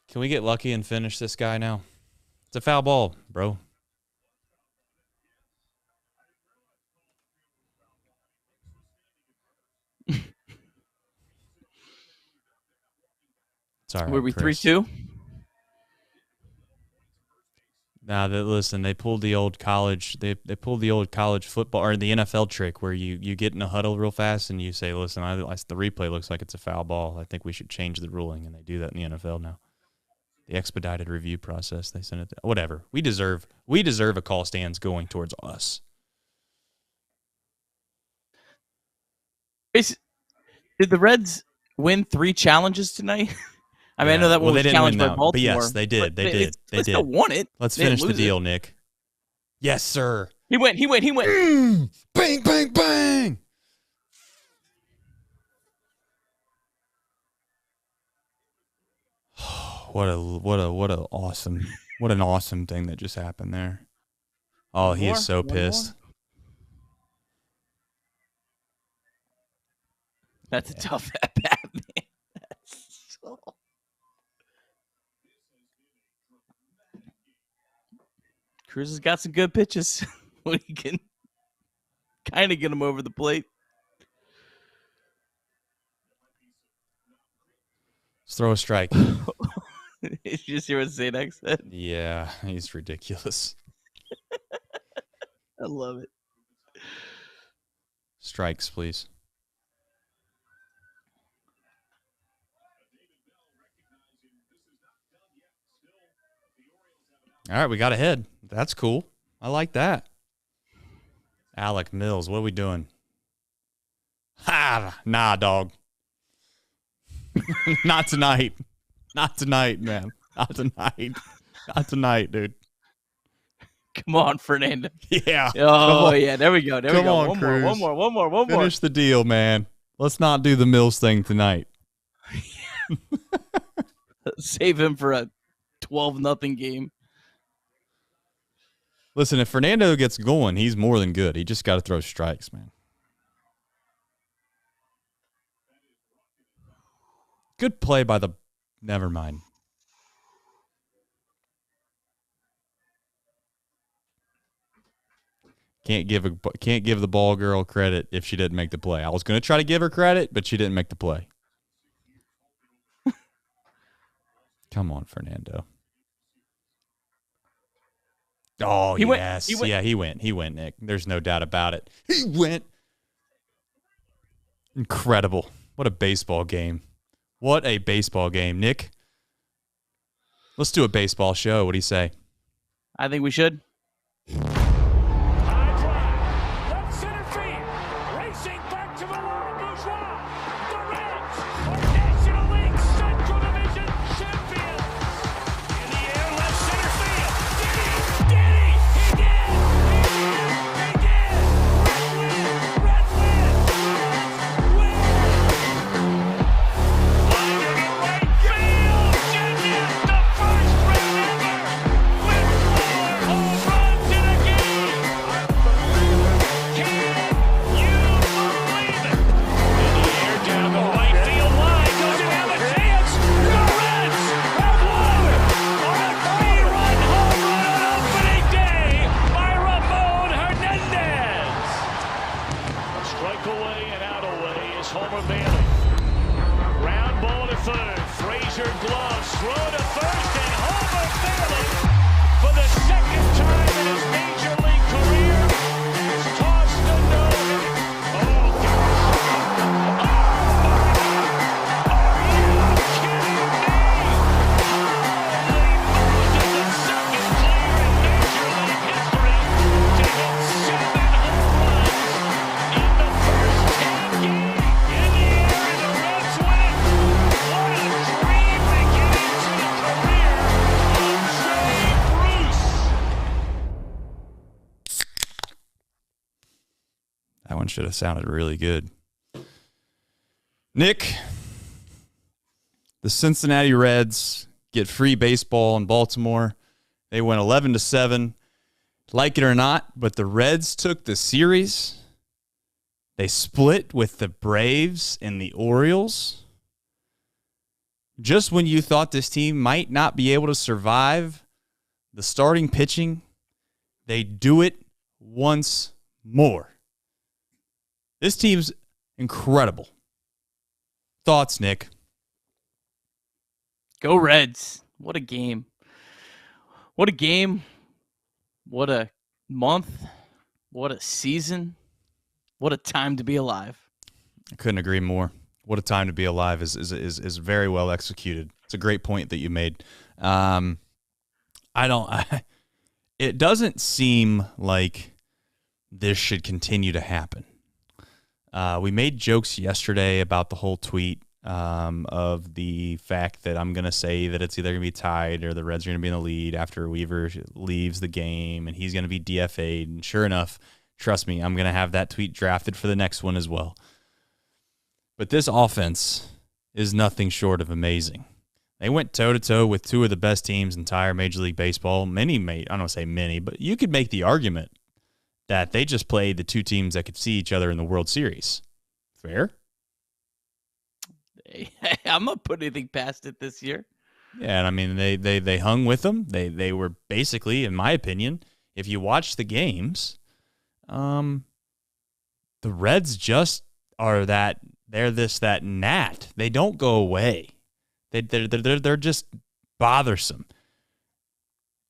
Can we get lucky and finish this guy now? It's a foul ball, bro. Sorry. Were we 3-2? Nah, listen, they pulled the old college. They pulled the old college football or the NFL trick where you get in a huddle real fast and you say, "Listen, the replay looks like it's a foul ball. I think we should change the ruling," and they do that in the NFL now. The expedited review process. They send it. Whatever. We deserve a call stands going towards us. Did the Reds win 3 challenges tonight? I mean, I know that one was challenged by Baltimore. But yes, they did. They did. They still won it. Let's finish the deal, Nick. Yes, sir. He went. Bang, bang, bang. What an awesome thing that just happened there. Oh, he is so pissed. That's a tough at-bat, man. Cruz has got some good pitches when he can kind of get him over the plate. Let's throw a strike. Did you just hear what Zadak said? Yeah, he's ridiculous. I love it. Strikes, please. All right, we got ahead. That's cool. I like that. Alec Mills, what are we doing? Ha! Nah, dog. Not tonight. Not tonight, man. Not tonight. Not tonight, dude. Come on, Fernando. Yeah. Oh, yeah. There we go. There we go. On, One more. Finish the deal, man. Let's not do the Mills thing tonight. Save him for a 12-0 game. Listen, if Fernando gets going, he's more than good. He just got to throw strikes, man. Good play by the... Never mind. Can't give the ball girl credit if she didn't make the play. I was going to try to give her credit, but she didn't make the play. Come on, Fernando. Oh, yes. Yeah, he went. He went, Nick. There's no doubt about it. He went. Incredible. What a baseball game. What a baseball game. Nick, let's do a baseball show. What do you say? I think we should. High drive. Left center field. Racing back to the Laurel Bourgeois. The Reds are National League Central Division champions. In the air, left center field. Did he? He did. Reds win. Line to the right field. Genius, the first run ever. With 4 home runs in a game. Can you believe it? In the air, down the right field line. Does it have a chance? The Reds have won on a 3-run home run on opening day by Ramon Hernandez. A strike away and out away is Homer Bailey. Ground ball to third. Frazier gloves. Throw to first, and Homer Bailey, for the second time in his major league career, has tossed a no-hitter. Oh, gosh. Oh, are you kidding me? Holy Moses, the second player in major league history to hit 7 home runs in the first 10 games. In the air, and the Reds win. What a dream beginning to the career of Jay Bruce. That one should have sounded really good. Nick, the Cincinnati Reds get free baseball in Baltimore. They went 11-7. Like it or not, but the Reds took the series. They split with the Braves and the Orioles. Just when you thought this team might not be able to survive the starting pitching, they do it once more. This team's incredible. Thoughts, Nick? Go Reds. What a game. What a game. What a month. What a season. What a time to be alive. I couldn't agree more. What a time to be alive is very well executed. It's a great point that you made. It doesn't seem like this should continue to happen. We made jokes yesterday about the whole tweet of the fact that I'm going to say that it's either going to be tied or the Reds are going to be in the lead after Weaver leaves the game and he's going to be DFA'd. And sure enough, trust me, I'm going to have that tweet drafted for the next one as well. But this offense is nothing short of amazing. They went toe-to-toe with two of the best teams in entire Major League Baseball. I don't want to say many, but you could make the argument that they just played the two teams that could see each other in the World Series. Fair? I'm not putting anything past it this year. Yeah, and I mean, they hung with them. They were basically, in my opinion, if you watch the games, the Reds just are that gnat. They don't go away. They're just bothersome.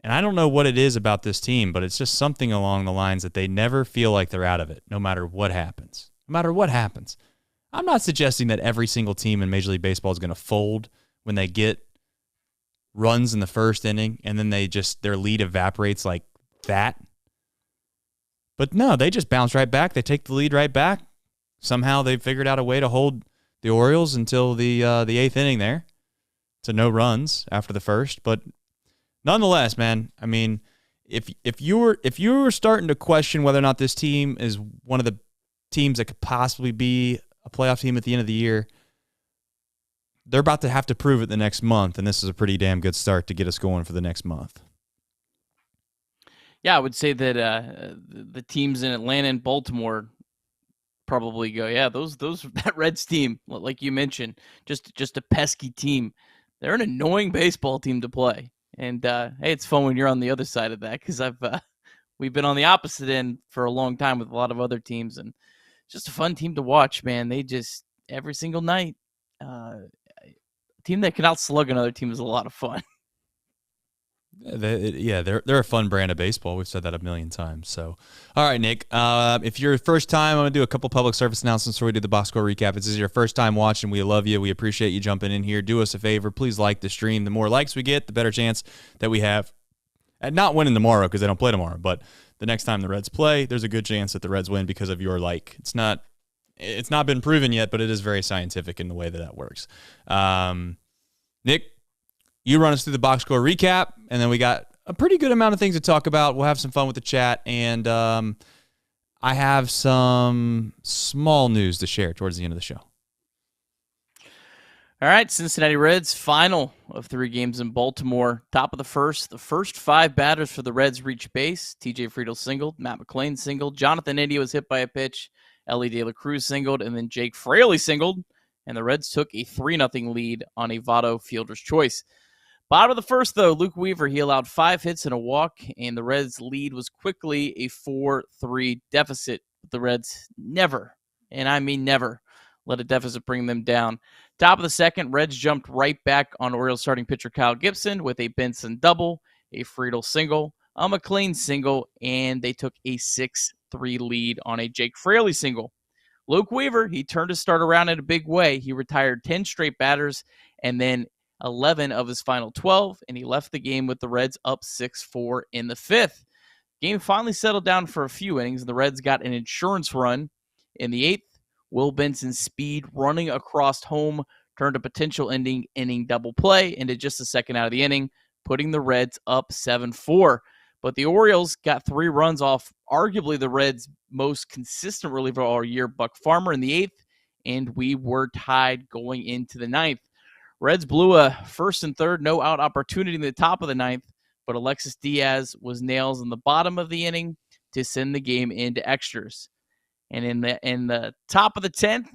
And I don't know what it is about this team, but it's just something along the lines that they never feel like they're out of it, no matter what happens. No matter what happens. I'm not suggesting that every single team in Major League Baseball is going to fold when they get runs in the first inning and then their lead evaporates like that. But no, they just bounce right back. They take the lead right back. Somehow they figured out a way to hold the Orioles until the eighth inning there to no runs after the first. But nonetheless, man, I mean, if you were starting to question whether or not this team is one of the teams that could possibly be a playoff team at the end of the year, they're about to have to prove it the next month, and this is a pretty damn good start to get us going for the next month. Yeah, I would say that the teams in Atlanta and Baltimore probably go, yeah, that Reds team, like you mentioned, just a pesky team. They're an annoying baseball team to play. And hey, it's fun when you're on the other side of that because we've been on the opposite end for a long time with a lot of other teams, and just a fun team to watch, man. They just every single night, a team that can outslug another team is a lot of fun. They're a fun brand of baseball. We've said that a million times. So, all right, Nick, if you're first time, I'm going to do a couple public service announcements before we do the box score recap. If this is your first time watching, we love you. We appreciate you jumping in here. Do us a favor. Please like the stream. The more likes we get, the better chance that we have at not winning tomorrow because they don't play tomorrow. But the next time the Reds play, there's a good chance that the Reds win because of your like. It's not been proven yet, but it is very scientific in the way that works. Nick, you run us through the box score recap, and then we got a pretty good amount of things to talk about. We'll have some fun with the chat, and I have some small news to share towards the end of the show. All right, Cincinnati Reds, final of 3 games in Baltimore. Top of the first 5 batters for the Reds reached base. TJ Friedl singled, Matt McLain singled, Jonathan India was hit by a pitch, Ellie De La Cruz singled, and then Jake Fraley singled, and the Reds took a 3-0 lead on a Votto fielder's choice. Bottom of the first, though, Luke Weaver, he allowed 5 hits and a walk, and the Reds' lead was quickly a 4-3 deficit. The Reds never, and I mean never, let a deficit bring them down. Top of the second, Reds jumped right back on Orioles starting pitcher Kyle Gibson with a Benson double, a Friedl single, a McLain single, and they took a 6-3 lead on a Jake Fraley single. Luke Weaver, he turned his start around in a big way. He retired 10 straight batters and then 11 of his final 12, and he left the game with the Reds up 6-4 in the 5th. Game finally settled down for a few innings, and the Reds got an insurance run in the 8th. Will Benson's speed running across home turned a potential inning double play into just the second out of the inning, putting the Reds up 7-4. But the Orioles got 3 runs off arguably the Reds' most consistent reliever all year, Buck Farmer, in the 8th, and we were tied going into the 9th. Reds blew a first and third no-out opportunity in the top of the 9th, but Alexis Diaz was nails in the bottom of the inning to send the game into extras. And in the top of the 10th,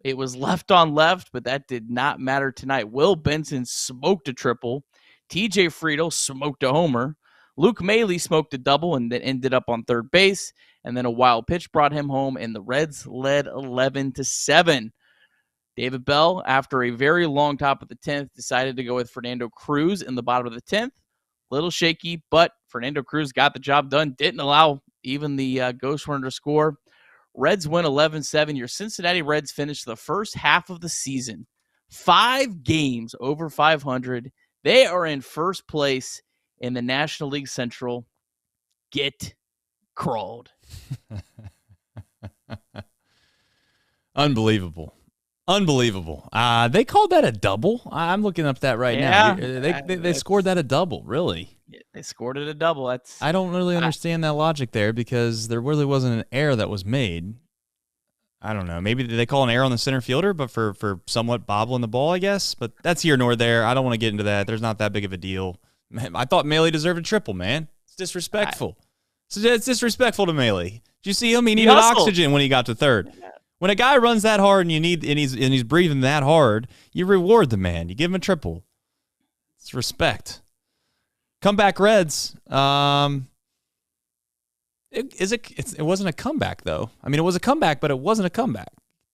it was left on left, but that did not matter tonight. Will Benson smoked a triple. TJ Friedl smoked a homer. Luke Maile smoked a double and then ended up on third base. And then a wild pitch brought him home, and the Reds led 11-7. David Bell, after a very long top of the 10th, decided to go with Fernando Cruz in the bottom of the 10th. Little shaky, but Fernando Cruz got the job done. Didn't allow even the ghost runner to score. Reds win 11-7. Your Cincinnati Reds finished the first half of the season 5 games over 500. They are in first place in the National League Central. Get crawled. Unbelievable. They called that a double. I'm looking up that right now. They scored that a double, really. They scored it a double. I don't really understand that logic there because there really wasn't an error that was made. I don't know. Maybe they call an error on the center fielder, but for somewhat bobbling the ball, I guess. But that's here nor there. I don't want to get into that. There's not that big of a deal. Man, I thought Melee deserved a triple, man. It's disrespectful. It's disrespectful to Melee. Did you see him? He needed oxygen when he got to third. When a guy runs that hard and he's breathing that hard, you reward the man. You give him a triple. It's respect. Comeback Reds. It wasn't a comeback though. I mean, it was a comeback, but it wasn't a comeback.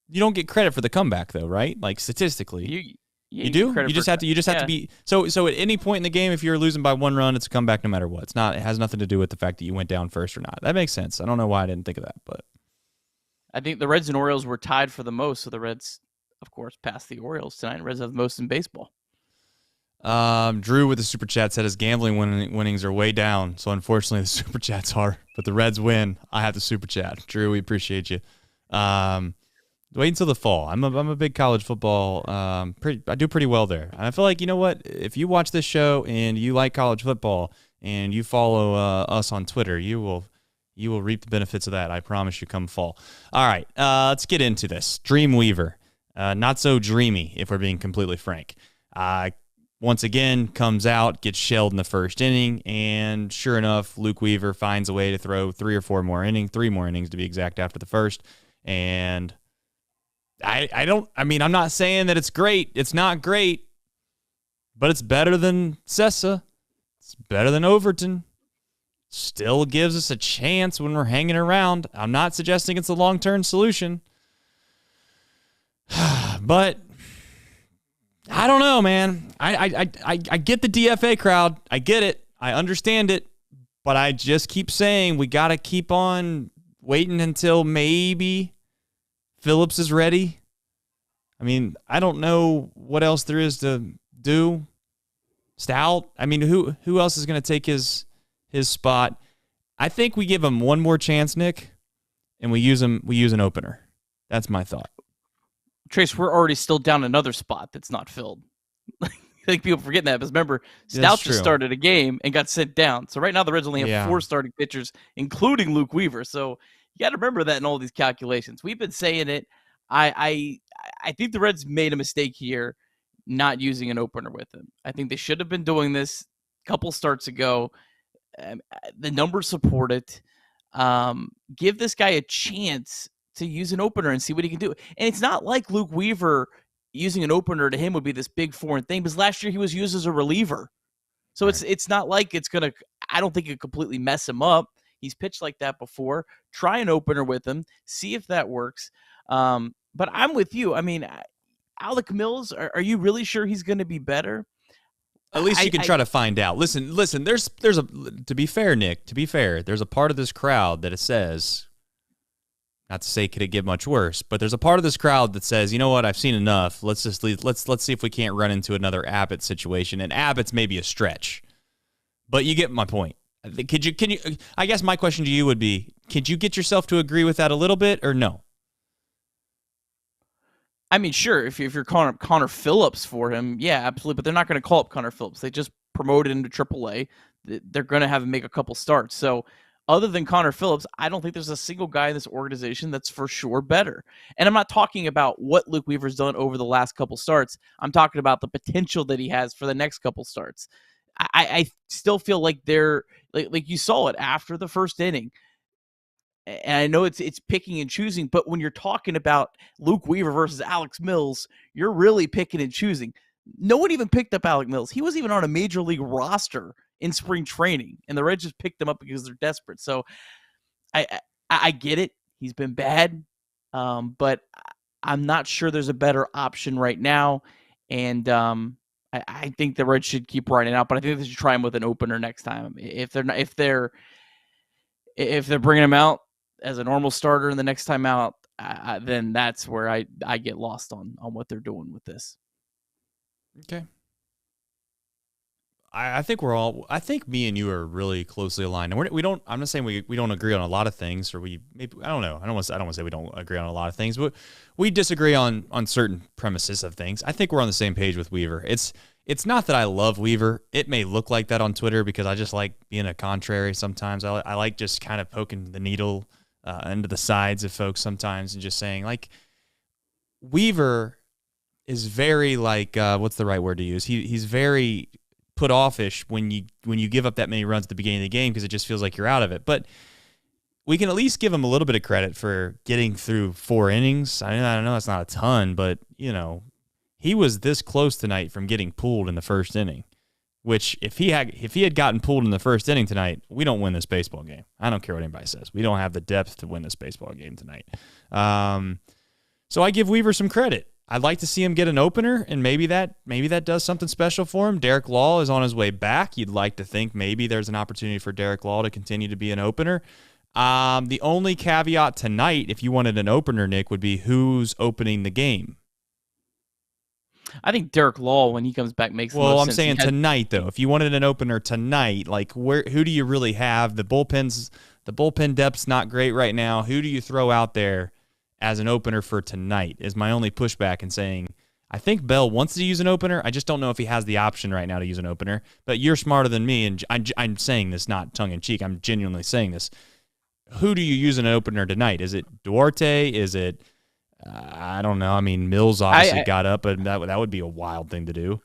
You don't get credit for the comeback though, right? Like statistically, you do. You just have to be so. At any point in the game, if you're losing by 1 run, it's a comeback no matter what. It has nothing to do with the fact that you went down first or not. That makes sense. I don't know why I didn't think of that, but I think the Reds and Orioles were tied for the most. So the Reds, of course, passed the Orioles tonight. Reds have the most in baseball. Drew with the super chat said his gambling winnings are way down, so unfortunately the super chats are. But the Reds win. I have the super chat. Drew, we appreciate you. Wait until the fall. I'm a big college football. I do pretty well there. And I feel like, you know what? If you watch this show and you like college football and you follow us on Twitter, you will reap the benefits of that. I promise you. Come fall. All right, let's get into this. Dreamweaver, not so dreamy if we're being completely frank. Once again, comes out, gets shelled in the first inning, and sure enough, Luke Weaver finds a way to throw 3 more innings to be exact after the first. And I'm not saying that it's great. It's not great, but it's better than Sessa. It's better than Overton. Still gives us a chance when we're hanging around. I'm not suggesting it's a long-term solution, but I don't know, man. I get the DFA crowd. I get it. I understand it. But I just keep saying we got to keep on waiting until maybe Phillips is ready. I mean, I don't know what else there is to do. Stout. I mean, who else is going to take his spot? I think we give him one more chance, Nick, and we use an opener. That's my thought. Trace, we're already still down another spot that's not filled. I think people forget that. Because remember, Stout just started a game and got sent down. So right now the Reds only have 4 starting pitchers, including Luke Weaver. So you got to remember that in all these calculations. We've been saying it. I think the Reds made a mistake here not using an opener with him. I think they should have been doing this a couple starts ago. The numbers support it. Give this guy a chance to use an opener and see what he can do. And it's not like Luke Weaver using an opener to him would be this big foreign thing, because last year he was used as a reliever. So right. It's not like it's going to, I don't think it completely mess him up. He's pitched like that before. Try an opener with him. See if that works. But I'm with you. I mean, Alec Mills, are you really sure he's going to be better? At least you can try to find out. Listen, there's a, to be fair, Nick, there's a part of this crowd that it says, not to say could it get much worse, but there's a part of this crowd that says, you know what, I've seen enough. Let's see if we can't run into another Abbott situation. And Abbott's maybe a stretch, but you get my point. Can you? I guess my question to you would be, could you get yourself to agree with that a little bit or no? I mean, sure. If you're calling up Connor Phillips for him, yeah, absolutely. But they're not going to call up Connor Phillips. They just promoted him to AAA. They're going to have him make a couple starts. So other than Connor Phillips, I don't think there's a single guy in this organization that's for sure better. And I'm not talking about what Luke Weaver's done over the last couple starts. I'm talking about the potential that he has for the next couple starts. I still feel like they're like you saw it after the first inning. And I know it's picking and choosing, but when you're talking about Luke Weaver versus Alex Mills, you're really picking and choosing. No one even picked up Alec Mills. He wasn't even on a major league roster in spring training, and the Reds just picked him up because they're desperate. So I get it. He's been bad, but I'm not sure there's a better option right now. And I think the Reds should keep riding out, but I think they should try him with an opener next time. If they're bringing him out as a normal starter in the next time out, then that's where I get lost on what they're doing with this. Okay. I think I think me and you are really closely aligned. And I'm not saying we don't agree on a lot of things, or I don't know. I don't want to say we don't agree on a lot of things, but we disagree on certain premises of things. I think we're on the same page with Weaver. It's not that I love Weaver. It may look like that on Twitter because I just like being a contrary sometimes. I like just kind of poking the needle into the sides of folks sometimes and just saying, like, Weaver is very, like, what's the right word to use? He's very put offish when you give up that many runs at the beginning of the game because it just feels like you're out of it. But we can at least give him a little bit of credit for getting through 4 innings. I know that's not a ton, but, he was this close tonight from getting pulled in the first inning, which if he had gotten pulled in the first inning tonight, we don't win this baseball game. I don't care what anybody says. We don't have the depth to win this baseball game tonight. So I give Weaver some credit. I'd like to see him get an opener, and maybe that does something special for him. Derek Law is on his way back. You'd like to think maybe there's an opportunity for Derek Law to continue to be an opener. The only caveat tonight, if you wanted an opener, Nick, would be who's opening the game. I think Derek Law, when he comes back, makes the most Well, I'm sense. saying tonight, though. If you wanted an opener tonight, like who do you really have? The bullpen depth's not great right now. Who do you throw out there as an opener for tonight is my only pushback in saying I think Bell wants to use an opener. I just don't know if he has the option right now to use an opener. But you're smarter than me, and I'm saying this not tongue-in-cheek. I'm genuinely saying this. Who do you use in an opener tonight? Is it Duarte? Is it I don't know. I mean, Mills obviously got up, but that would be a wild thing to do.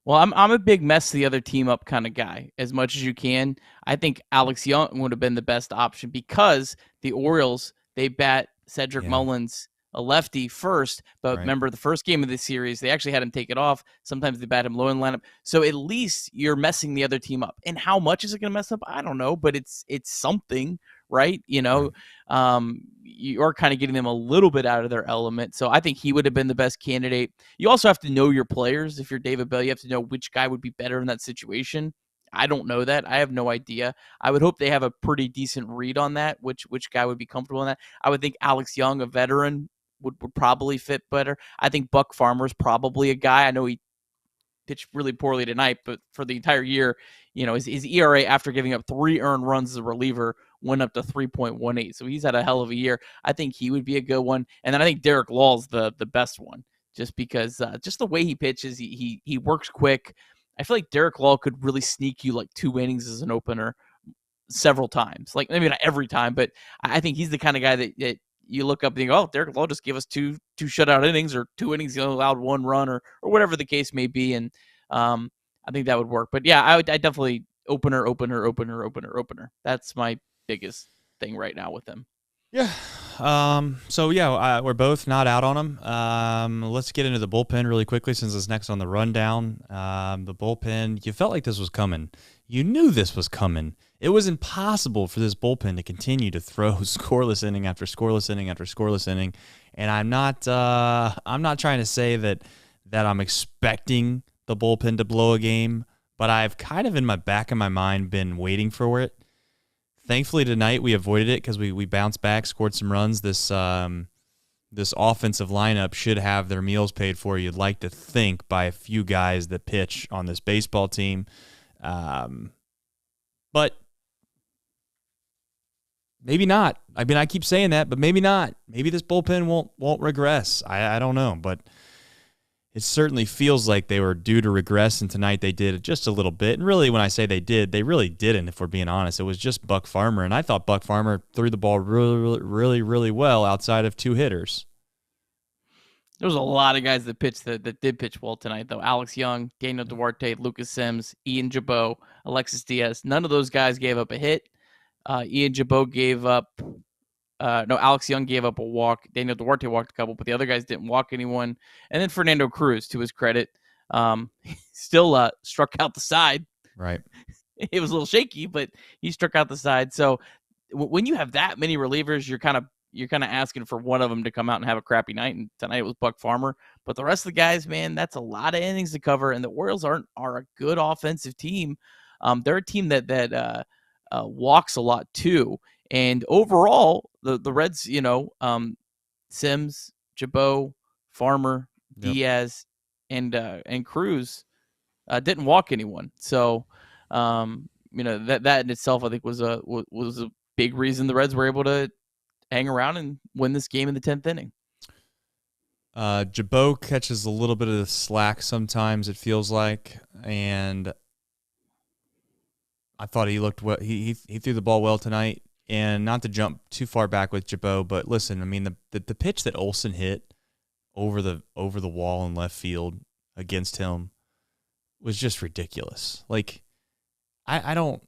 Well, I'm a big mess the other team up kind of guy as much as you can. I think Alex Young would have been the best option because the Orioles, they bat Cedric Mullins, a lefty, first. But remember, the first game of the series, they actually had him take it off. Sometimes they bat him low in the lineup. So at least you're messing the other team up. And how much is it going to mess up? I don't know, but it's something, right? You are kind of getting them a little bit out of their element. So I think he would have been the best candidate. You also have to know your players. If you're David Bell, you have to know which guy would be better in that situation. I don't know that. I have no idea. I would hope they have a pretty decent read on that, which guy would be comfortable in that. I would think Alex Young, a veteran, would probably fit better. I think Buck Farmer's probably a guy. I know he pitched really poorly tonight, but for the entire year, his ERA after giving up 3 earned runs as a reliever went up to 3.18. So he's had a hell of a year. I think he would be a good one. And then I think Derek Law's the best one just because just the way he pitches, he works quick. I feel like Derek Law could really sneak you like 2 innings as an opener several times. Like maybe not every time, but I think he's the kind of guy that you look up and think, oh, Derek Law just gave us two shutout innings or 2 innings, he only allowed 1 run or whatever the case may be. And I think that would work. But yeah, I definitely opener. That's my biggest thing right now with him. Yeah. So yeah, we're both not out on him. Let's get into the bullpen really quickly since it's next on the rundown. The bullpen, you felt like this was coming. You knew this was coming. It was impossible for this bullpen to continue to throw scoreless inning after scoreless inning after scoreless inning. And I'm not trying to say that I'm expecting the bullpen to blow a game, but I've kind of in my back of my mind been waiting for it. Thankfully tonight we avoided it because we bounced back, scored some runs. This offensive lineup should have their meals paid for, you'd like to think, by a few guys that pitch on this baseball team. But maybe not. I mean, I keep saying that, but maybe not. Maybe this bullpen won't regress. I don't know, but it certainly feels like they were due to regress, and tonight they did just a little bit. And really, when I say they did, they really didn't, if we're being honest. It was just Buck Farmer, and I thought Buck Farmer threw the ball really well outside of 2 hitters. There was a lot of guys that pitched that did pitch well tonight, though. Alex Young, Daniel Duarte, Lucas Sims, Ian Jabot, Alexis Diaz. None of those guys gave up a hit. Ian Jabot gave up Alex Young gave up a walk. Daniel Duarte walked a couple, but the other guys didn't walk anyone. And then Fernando Cruz, to his credit, still struck out the side. Right. It was a little shaky, but he struck out the side. So when you have that many relievers, you're kind of asking for one of them to come out and have a crappy night. And tonight it was Buck Farmer. But the rest of the guys, man, that's a lot of innings to cover. And the Orioles are a good offensive team. They're a team that walks a lot too. And overall, the Reds, Sims, Jabot, Farmer, Diaz, and Cruz, didn't walk anyone. So, that in itself, I think, was a big reason the Reds were able to hang around and win this game in the 10th inning. Jabot catches a little bit of the slack sometimes, it feels like, and I thought he looked well. He threw the ball well tonight, and not to jump too far back with Jabot, but listen, I mean the pitch that Olsen hit over the wall in left field against him was just ridiculous. Like, I don't.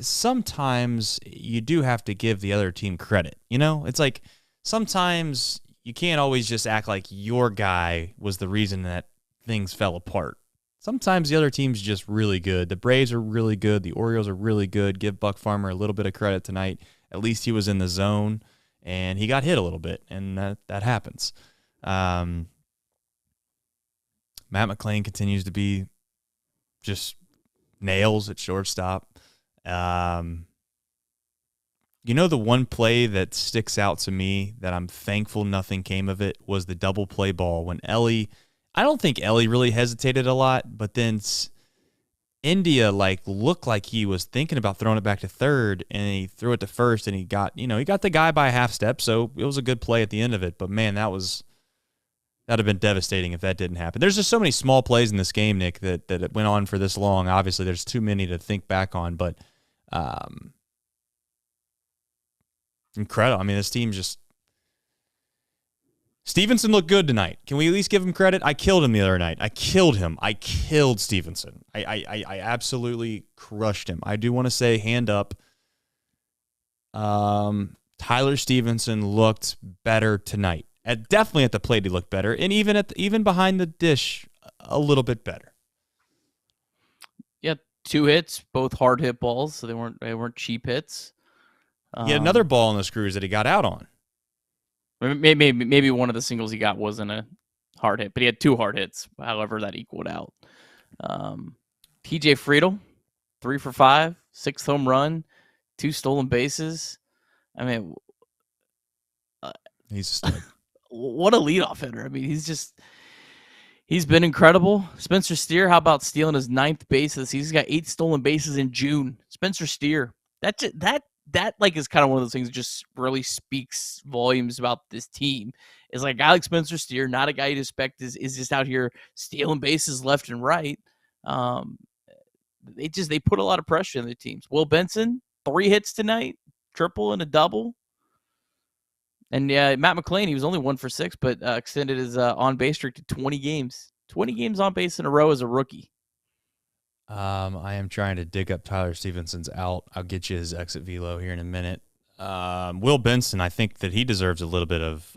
Sometimes you do have to give the other team credit. It's like sometimes you can't always just act like your guy was the reason that things fell apart. Sometimes the other team's just really good. The Braves are really good. The Orioles are really good. Give Buck Farmer a little bit of credit tonight. At least he was in the zone, and he got hit a little bit, and that happens. Matt McClain continues to be just nails at shortstop. The one play that sticks out to me that I'm thankful nothing came of it was the double play ball when Ellie. I don't think Ellie really hesitated a lot, but then India looked like he was thinking about throwing it back to third, and he threw it to first, and he got the guy by a half step, so it was a good play at the end of it. But man, that'd have been devastating if that didn't happen. There's just so many small plays in this game, Nick, that it went on for this long. Obviously, there's too many to think back on, but incredible. I mean, this team just. Stevenson looked good tonight. Can we at least give him credit? I killed him the other night. I killed him. I killed Stevenson. I absolutely crushed him. I do want to say hand up. Tyler Stevenson looked better tonight. Definitely at the plate he looked better, and even behind the dish a little bit better. Yeah, 2 hits, both hard hit balls, so they weren't cheap hits. He had another ball on the screws that he got out on. Maybe one of the singles he got wasn't a hard hit, but he had 2 hard hits. However, that equaled out. TJ Friedl, 3 for 5, 6th home run, 2 stolen bases. I mean, he's a stud. What a leadoff hitter! I mean, he's been incredible. Spencer Steer, how about stealing his 9th base of the season? He's got 8 stolen bases in June. Spencer Steer, that is kind of one of those things that just really speaks volumes about this team. Is like a guy like Spencer Steer, not a guy you'd expect is just out here stealing bases left and right. They put a lot of pressure on the teams. Will Benson, 3 hits tonight, triple and a double. And Matt McClain, he was only 1 for 6, but extended his on-base streak to 20 games. 20 games on base in a row as a rookie. I am trying to dig up Tyler Stevenson's out. I'll get you his exit velo here in a minute. Will Benson, I think that he deserves a little bit of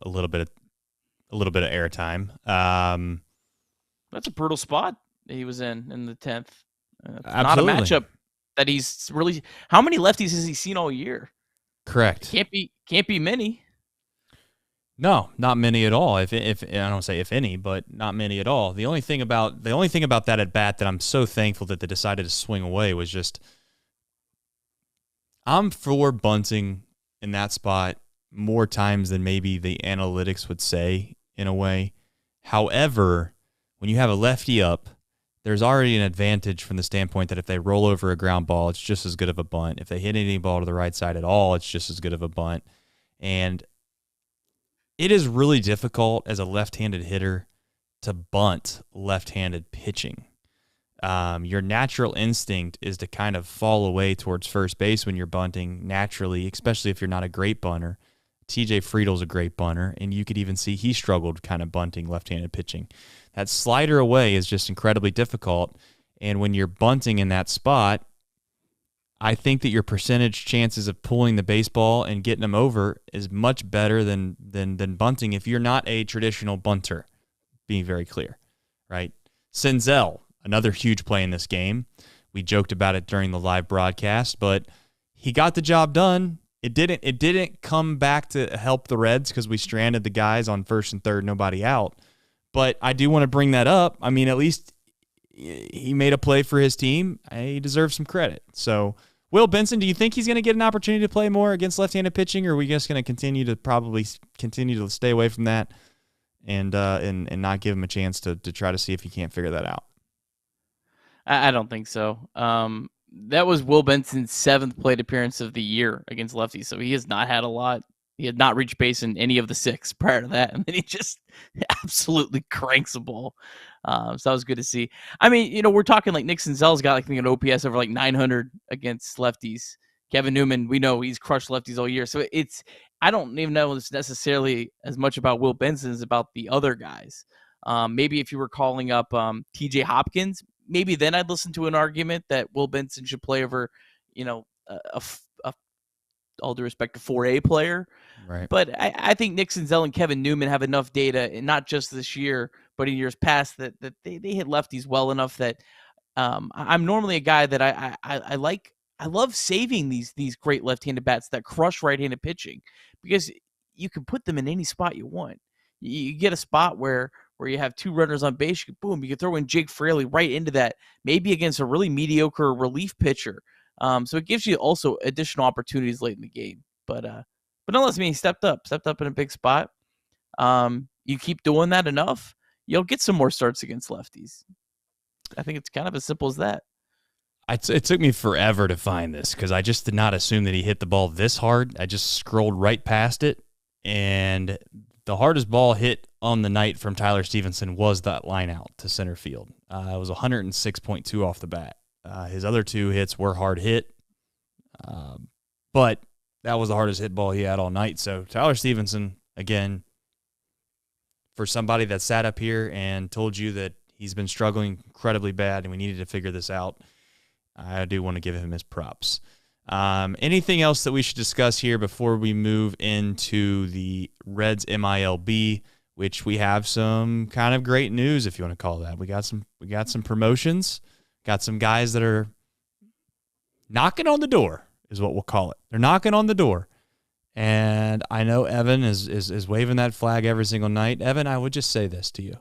airtime. That's a brutal spot that he was in the 10th. Not a matchup that he's really. How many lefties has he seen all year? Correct. Can't be many. No, not many at all. If I don't say if any, but not many at all. The only thing about that at bat that I'm so thankful that they decided to swing away was just I'm for bunting in that spot more times than maybe the analytics would say in a way. However, when you have a lefty up, there's already an advantage from the standpoint that if they roll over a ground ball, it's just as good of a bunt. If they hit any ball to the right side at all, it's just as good of a bunt. And it is really difficult as a left-handed hitter to bunt left-handed pitching. Your natural instinct is to kind of fall away towards first base when you're bunting naturally, especially if you're not a great bunter. TJ Friedl's a great bunter, and you could even see he struggled kind of bunting left-handed pitching. That slider away is just incredibly difficult, and when you're bunting in that spot, I think that your percentage chances of pulling the baseball and getting them over is much better than bunting if you're not a traditional bunter, being very clear, right? Senzel, another huge play in this game. We joked about it during the live broadcast, but he got the job done. It didn't come back to help the Reds because we stranded the guys on first and third, nobody out. But I do want to bring that up. I mean, at least he made a play for his team. He deserves some credit. So, Will Benson, do you think he's going to get an opportunity to play more against left-handed pitching, or are we just going to continue to stay away from that and not give him a chance to try to see if he can't figure that out? I don't think so. That was Will Benson's 7th plate appearance of the year against lefties, so he has not had a lot. He had not reached base in any of the 6 prior to that, and then he just absolutely cranks a ball. So that was good to see. I mean, we're talking like Nick Senzel's got an OPS over 900 against lefties. Kevin Newman, we know he's crushed lefties all year. So I don't even know it's necessarily as much about Will Benson as about the other guys. Maybe if you were calling up TJ Hopkins, maybe then I'd listen to an argument that Will Benson should play over, all due respect, a 4A player. Right. But I think Nick Senzel and Kevin Newman have enough data, and not just this year, but in years past, that they hit lefties well enough that I'm normally a guy that I like. I love saving these great left-handed bats that crush right-handed pitching, because you can put them in any spot you want. You get a spot where you have 2 runners on base, you can throw in Jake Fraley right into that, maybe against a really mediocre relief pitcher. So it gives you also additional opportunities late in the game. But nonetheless, he stepped up in a big spot. You keep doing that enough, you'll get some more starts against lefties. I think it's kind of as simple as that. It took me forever to find this because I just did not assume that he hit the ball this hard. I just scrolled right past it, and the hardest ball hit on the night from Tyler Stevenson was that line out to center field. It was 106.2 off the bat. His other 2 hits were hard hit, but that was the hardest hit ball he had all night. So Tyler Stevenson, again, for somebody that sat up here and told you that he's been struggling incredibly bad and we needed to figure this out, I do want to give him his props. Anything else that we should discuss here before we move into the Reds MILB, which we have some kind of great news, if you want to call that. We got some promotions, got some guys that are knocking on the door, is what we'll call it. They're knocking on the door. And I know Evan is waving that flag every single night. Evan, I would just say this to you.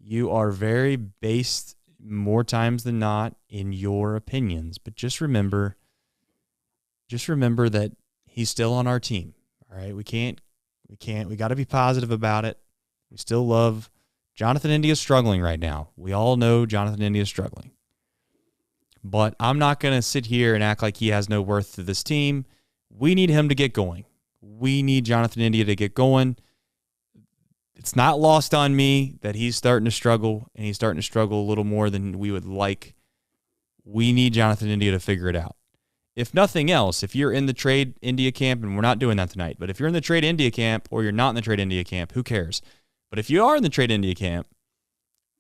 You are very based more times than not in your opinions, but just remember that he's still on our team. All right. We got to be positive about it. We still love Jonathan India struggling right now. We all know Jonathan India is struggling, but I'm not going to sit here and act like he has no worth to this team. We need him to get going. We need Jonathan India to get going. It's not lost on me that he's starting to struggle, and he's starting to struggle a little more than we would like. We need Jonathan India to figure it out. If nothing else, if you're in the trade India camp, and we're not doing that tonight, but if you're in the trade India camp or you're not in the trade India camp, who cares? But if you are in the trade India camp,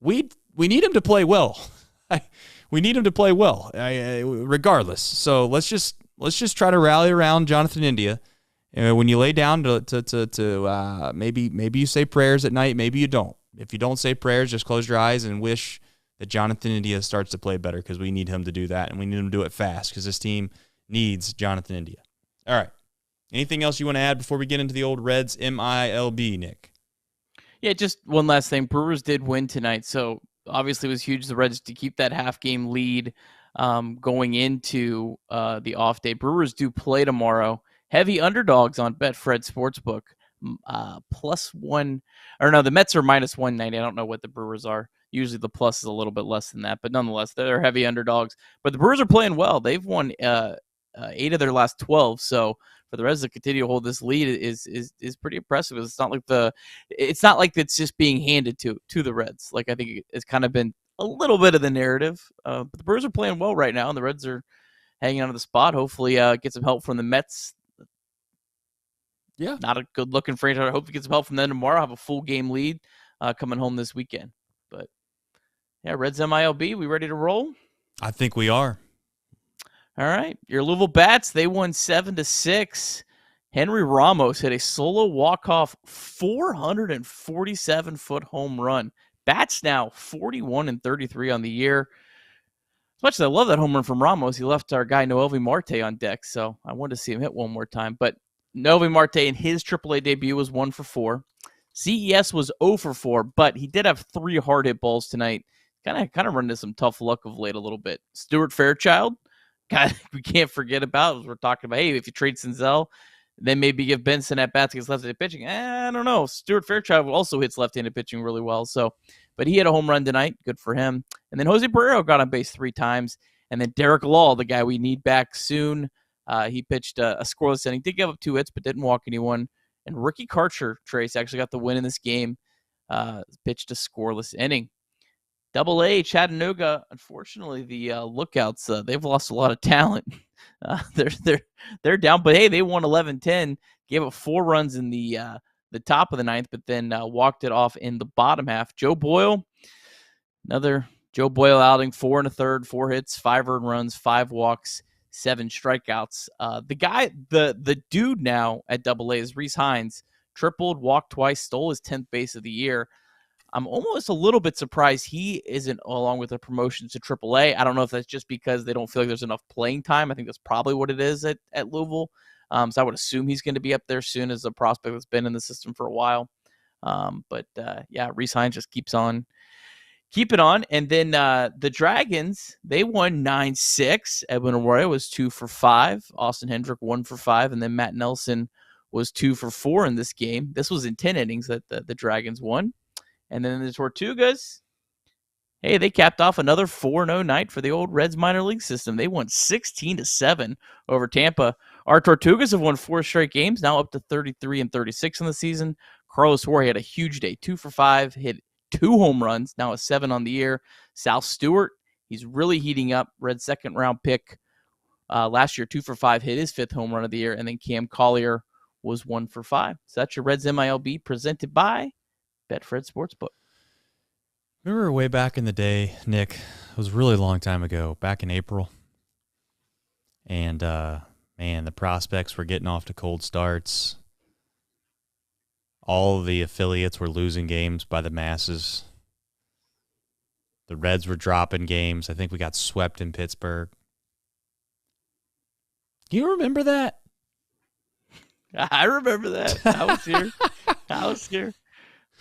we need him to play well. We need him to play well, regardless. So let's just try to rally around Jonathan India. When you lay down to maybe you say prayers at night, maybe you don't. If you don't say prayers, just close your eyes and wish that Jonathan India starts to play better, because we need him to do that, and we need him to do it fast because this team needs Jonathan India. All right. Anything else you want to add before we get into the old Reds MILB, Nick? Yeah, just one last thing. Brewers did win tonight, so obviously it was huge the Reds to keep that half-game lead going into the off day. Brewers do play tomorrow. Heavy underdogs on Betfred Sportsbook. +1, or no, the Mets are -190. I don't know what the Brewers are. Usually the plus is a little bit less than that, but nonetheless, they're heavy underdogs. But the Brewers are playing well. They've won 8 of their last 12. So for the Reds to continue to hold this lead is pretty impressive. It's not like it's just being handed to the Reds. Like, I think it's kind of been a little bit of the narrative. But the Brewers are playing well right now, and the Reds are hanging on to the spot. Hopefully, get some help from the Mets. Yeah, not a good looking franchise. I hope to get some help from them tomorrow. Have a full game lead coming home this weekend. But yeah, Reds MILB, we ready to roll? I think we are. All right, your Louisville Bats, they won 7-6. Henry Ramos hit a solo walk-off 447-foot home run. Bats now 41-33 on the year. As much as I love that home run from Ramos, he left our guy Noelvi Marte on deck, so I wanted to see him hit one more time. But Noelvi Marte in his AAA debut was 1 for 4. CES was 0 for 4, but he did have 3 hard hit balls tonight. Kind of run into some tough luck of late a little bit. Stuart Fairchild, guy we can't forget about, as we're talking about, hey, if you trade Senzel, then maybe give Benson at bats against left-handed pitching. I don't know. Stuart Fairchild also hits left-handed pitching really well. So But he had a home run tonight. Good for him. And then Jose Barrero got on base 3 times. And then Derek Law, the guy we need back soon, he pitched a scoreless inning. Did give up 2 hits, but didn't walk anyone. And Ricky Karcher, Trace, actually got the win in this game. Pitched a scoreless inning. Double-A, Chattanooga, unfortunately, the Lookouts, they've lost a lot of talent. They're down, but hey, they won 11-10, gave up 4 runs in the top of the 9th, but then walked it off in the bottom half. Joe Boyle, another Joe Boyle outing, 4 1/3, 4 hits, 5 earned runs, 5 walks, 7 strikeouts. The dude now at Double-A is Reese Hines. Tripled, walked twice, stole his 10th base of the year. I'm almost a little bit surprised he isn't along with the promotion to AAA. I don't know if that's just because they don't feel like there's enough playing time. I think that's probably what it is at Louisville. So I would assume he's going to be up there soon as a prospect that's been in the system for a while. But Reese Hines just keeps on keeping on. And then the Dragons, they won 9-6. Edwin Arroyo was 2 for 5. Austin Hendrick 1 for 5. And then Matt Nelson was 2 for 4 in this game. This was in 10 innings that the Dragons won. And then the Tortugas, hey, they capped off another 4-0 night for the old Reds minor league system. They won 16-7 over Tampa. Our Tortugas have won 4 straight games, now up to 33-36 in the season. Carlos Jorge had a huge day, 2 for 5, hit 2 home runs, now a 7 on the year. Sal Stewart, he's really heating up. Reds second-round pick last year, 2 for 5, hit his 5th home run of the year. And then Cam Collier was 1 for 5. So that's your Reds MILB presented by Betfred Sportsbook. Remember way back in the day, Nick, it was a really long time ago, back in April. And, man, the prospects were getting off to cold starts. All of the affiliates were losing games by the masses. The Reds were dropping games. I think we got swept in Pittsburgh. You remember that? I remember that. I was here.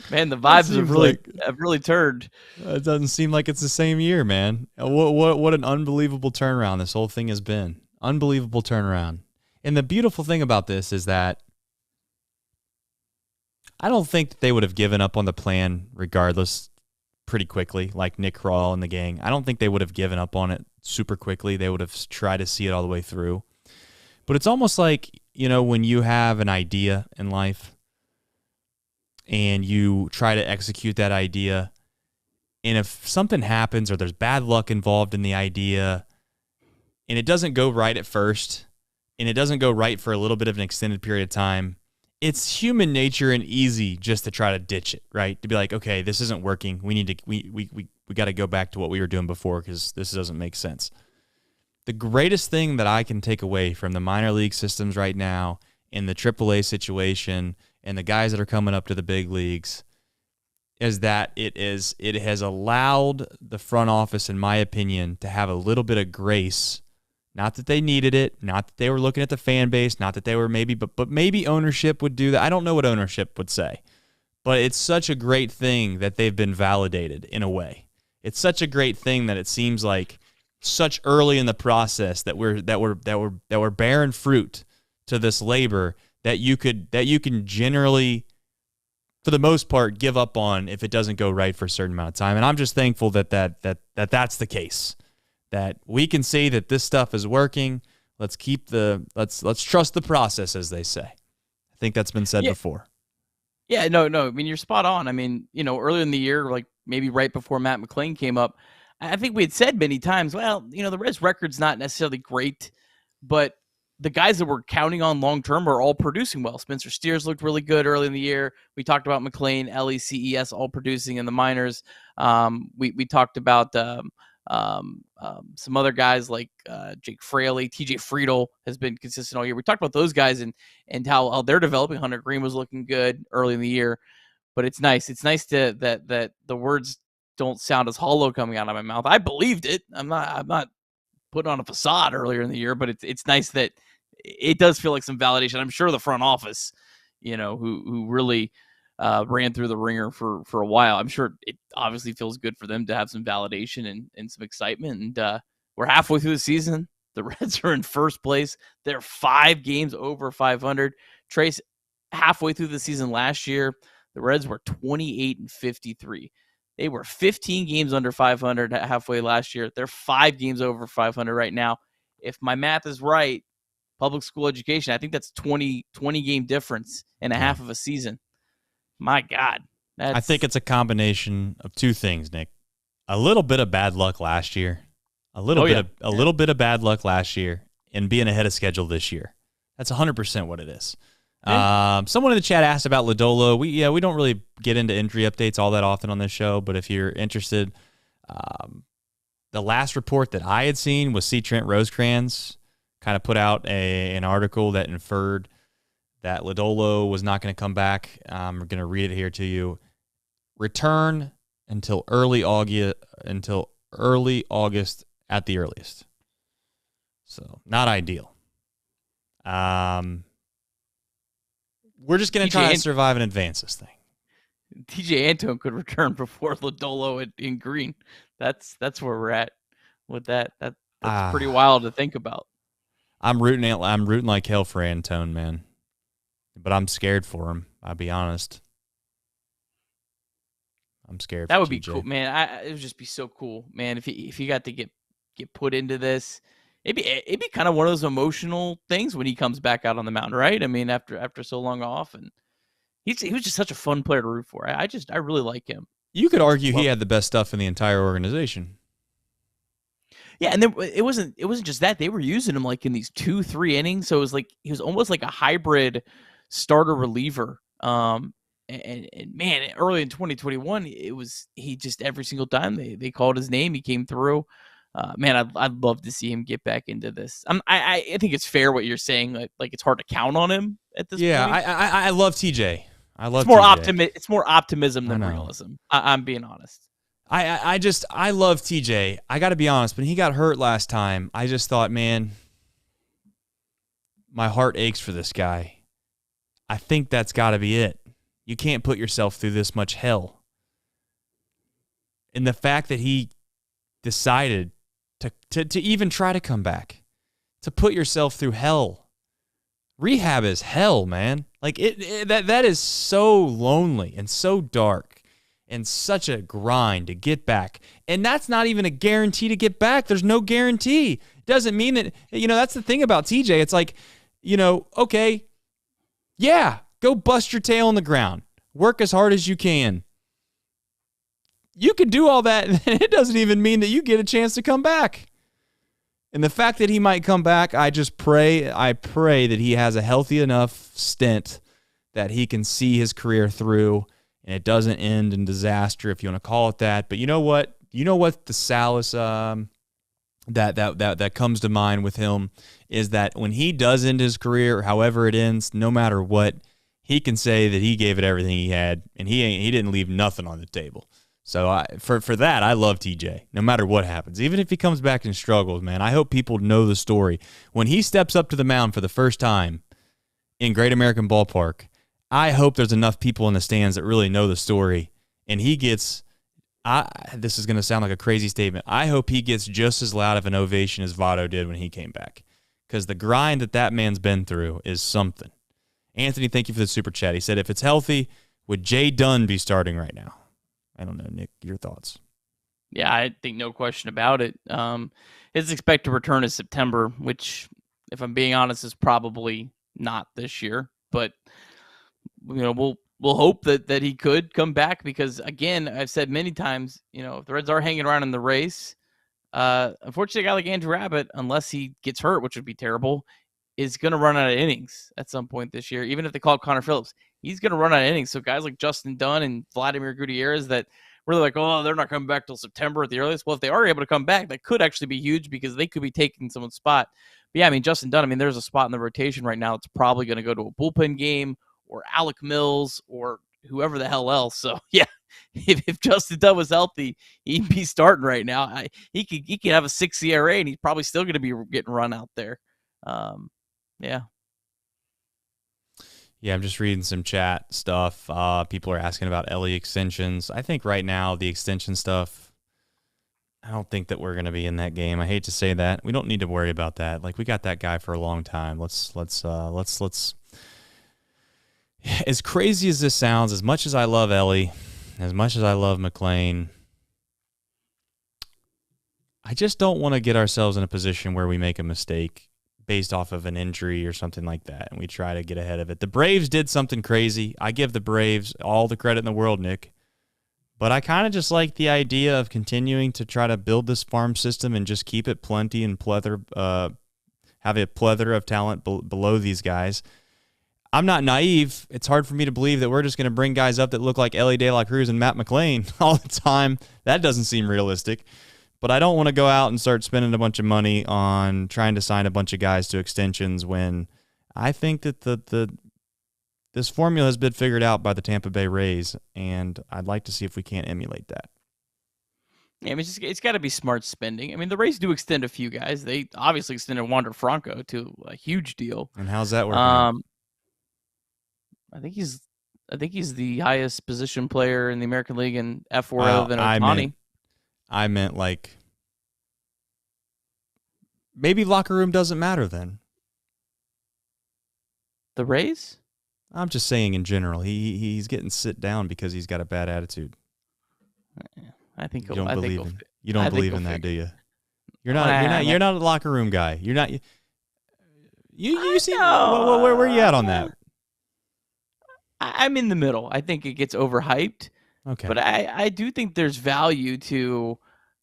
Man, the vibes have really turned. It doesn't seem like it's the same year, man. What an unbelievable turnaround this whole thing has been. Unbelievable turnaround. And the beautiful thing about this is that I don't think that they would have given up on the plan regardless pretty quickly, like Nick Krall and the gang. I don't think they would have given up on it super quickly. They would have tried to see it all the way through. But it's almost like, when you have an idea in life, and you try to execute that idea, and if something happens or there's bad luck involved in the idea, and it doesn't go right at first, and it doesn't go right for a little bit of an extended period of time, it's human nature and easy just to try to ditch it, right? To be like, okay, this isn't working. We got to go back to what we were doing before because this doesn't make sense. The greatest thing that I can take away from the minor league systems right now in the AAA situation and the guys that are coming up to the big leagues is that it has allowed the front office, in my opinion, to have a little bit of grace. Not that they needed it, not that they were looking at the fan base, not that they were but maybe ownership would do that. I don't know what ownership would say, but it's such a great thing that they've been validated in a way. It's such a great thing that it seems like such early in the process that we're bearing fruit to this labor that you can generally, for the most part, give up on if it doesn't go right for a certain amount of time. And I'm just thankful that's the case. That we can see that this stuff is working. Let's trust the process, as they say. I think that's been said before. Yeah, no. I mean, you're spot on. I mean, earlier in the year, like maybe right before Matt McLain came up, I think we had said many times, well, the Reds record's not necessarily great, but the guys that we're counting on long-term are all producing well. Spencer Steers looked really good early in the year. We talked about McLean, Ellie, CES all producing in the minors. We talked about some other guys like Jake Fraley, TJ Friedel has been consistent all year. We talked about those guys and how they're developing. Hunter Green was looking good early in the year, but it's nice. It's nice that the words don't sound as hollow coming out of my mouth. I believed it. I'm not putting on a facade earlier in the year, but it's nice that it does feel like some validation. I'm sure the front office, who really ran through the ringer for a while, I'm sure it obviously feels good for them to have some validation and some excitement. And we're halfway through the season. The Reds are in first place. They're 5 games over 500. Trace, halfway through the season last year, the Reds were 28-53. They were 15 games under 500 halfway last year. They're 5 games over 500 right now. If my math is right, public school education, I think that's 20 game difference and a half of a season. My God. I think it's a combination of two things, Nick. A little bit of bad luck last year. A little bit of bad luck last year and being ahead of schedule this year. That's 100% what it is. Yeah. Someone in the chat asked about Lodolo. We don't really get into injury updates all that often on this show, but if you're interested, the last report that I had seen was C. Trent Rosecrans kind of put out an article that inferred that Lodolo was not going to come back. I'm going to read it here to you. Return until early August at the earliest. So not ideal. We're just going to try to survive and advance this thing. DJ Antone could return before Lodolo in green. That's where we're at with that. That's pretty wild to think about. I'm rooting like hell for Antone, man. But I'm scared for him. I'll be honest. I'm scared. That would be cool, man. It would just be so cool, man. If he got to get put into this, it'd be kind of one of those emotional things when he comes back out on the mound, right? I mean, after so long off, and he was just such a fun player to root for. I really like him. You could argue he had the best stuff in the entire organization. Yeah, and it wasn't just that. They were using him like in these 2-3 innings, so it was like he was almost like a hybrid starter reliever. And man, early in 2021, he just every single time they called his name, he came through. Man, I'd love to see him get back into this. I think it's fair what you're saying. Like it's hard to count on him at this point. Yeah, I love TJ. It's more optimism than realism. I'm being honest. I love TJ. I got to be honest. When he got hurt last time, I just thought, man, my heart aches for this guy. I think that's got to be it. You can't put yourself through this much hell. And the fact that he decided to even try to come back, to put yourself through hell. Rehab is hell, man. Like that is so lonely and so dark and such a grind to get back. And that's not even a guarantee to get back. There's no guarantee. It doesn't mean that, that's the thing about TJ. It's like, okay, yeah, go bust your tail on the ground. Work as hard as you can. You could do all that, and it doesn't even mean that you get a chance to come back. And the fact that he might come back, I pray that he has a healthy enough stint that he can see his career through, and it doesn't end in disaster, if you want to call it that. But you know what? The solace that comes to mind with him is that when he does end his career, however it ends, no matter what, he can say that he gave it everything he had, and he didn't leave nothing on the table. So for that, I love TJ, no matter what happens. Even if he comes back and struggles, man, I hope people know the story. When he steps up to the mound for the first time in Great American Ballpark, I hope there's enough people in the stands that really know the story, and he gets, this is going to sound like a crazy statement, I hope he gets just as loud of an ovation as Votto did when he came back, because the grind that man's been through is something. Anthony, thank you for the super chat. He said, if it's healthy, would Jay Dunn be starting right now? I don't know, Nick, your thoughts. Yeah, I think no question about it. His expected return is September, which, if I'm being honest, is probably not this year. But we'll hope that he could come back, because again, I've said many times, if the Reds are hanging around in the race, unfortunately, a guy like Andrew Abbott, unless he gets hurt, which would be terrible, is going to run out of innings at some point this year. Even if they call up Connor Phillips, he's going to run out of innings. So guys like Justin Dunn and Vladimir Gutierrez that really like, oh, they're not coming back till September at the earliest. Well, if they are able to come back, that could actually be huge, because they could be taking someone's spot. But yeah, Justin Dunn, there's a spot in the rotation right now that's probably going to go to a bullpen game or Alec Mills or whoever the hell else. So yeah, if Justin Dunn was healthy, he'd be starting right now. He could have a 6 ERA, and he's probably still going to be getting run out there. Yeah. Yeah, I'm just reading some chat stuff. People are asking about Ellie extensions. I think right now the extension stuff, I don't think that we're going to be in that game. I hate to say that. We don't need to worry about that. Like, we got that guy for a long time. Let's as crazy as this sounds, as much as I love Ellie, as much as I love McLean, I just don't want to get ourselves in a position where we make a mistake based off of an injury or something like that, and we try to get ahead of it. The Braves did something crazy. I give the Braves all the credit in the world, Nick. But I kind of just like the idea of continuing to try to build this farm system and just keep it plenty and have a plethora of talent below these guys. I'm not naive. It's hard for me to believe that we're just going to bring guys up that look like Ellie De La Cruz and Matt McLean all the time. That doesn't seem realistic. But I don't want to go out and start spending a bunch of money on trying to sign a bunch of guys to extensions when I think that this formula has been figured out by the Tampa Bay Rays, and I'd like to see if we can't emulate that. Yeah, I mean, it's got to be smart spending. I mean, the Rays do extend a few guys. They obviously extended Wander Franco to a huge deal. And how's that working out? I think he's the highest position player in the American League in F4 other than Ohtani. I meant like maybe locker room doesn't matter then. The Rays? I'm just saying in general. He's getting sit down because he's got a bad attitude. I think you don't believe in that, do you? You're not a locker room guy. You're not. You see where are you at on that? I'm in the middle. I think it gets overhyped. Okay. But I do think there's value to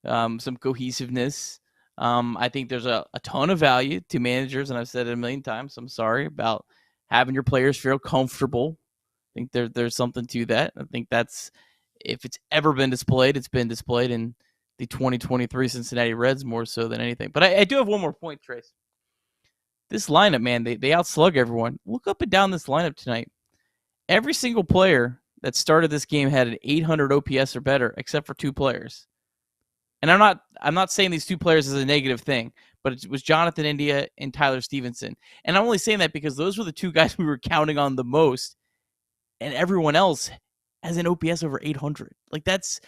some cohesiveness. I think there's a ton of value to managers, and I've said it a million times. I'm sorry about having your players feel comfortable. I think there's something to that. I think that's, if it's ever been displayed, it's been displayed in the 2023 Cincinnati Reds more so than anything. But I do have one more point, Trace. This lineup, man, they outslug everyone. Look up and down this lineup tonight. Every single player that started this game had an 800 OPS or better, except for two players. And I'm not saying these two players is a negative thing, but it was Jonathan India and Tyler Stevenson. And I'm only saying that because those were the two guys we were counting on the most, and everyone else has an OPS over 800. Like that's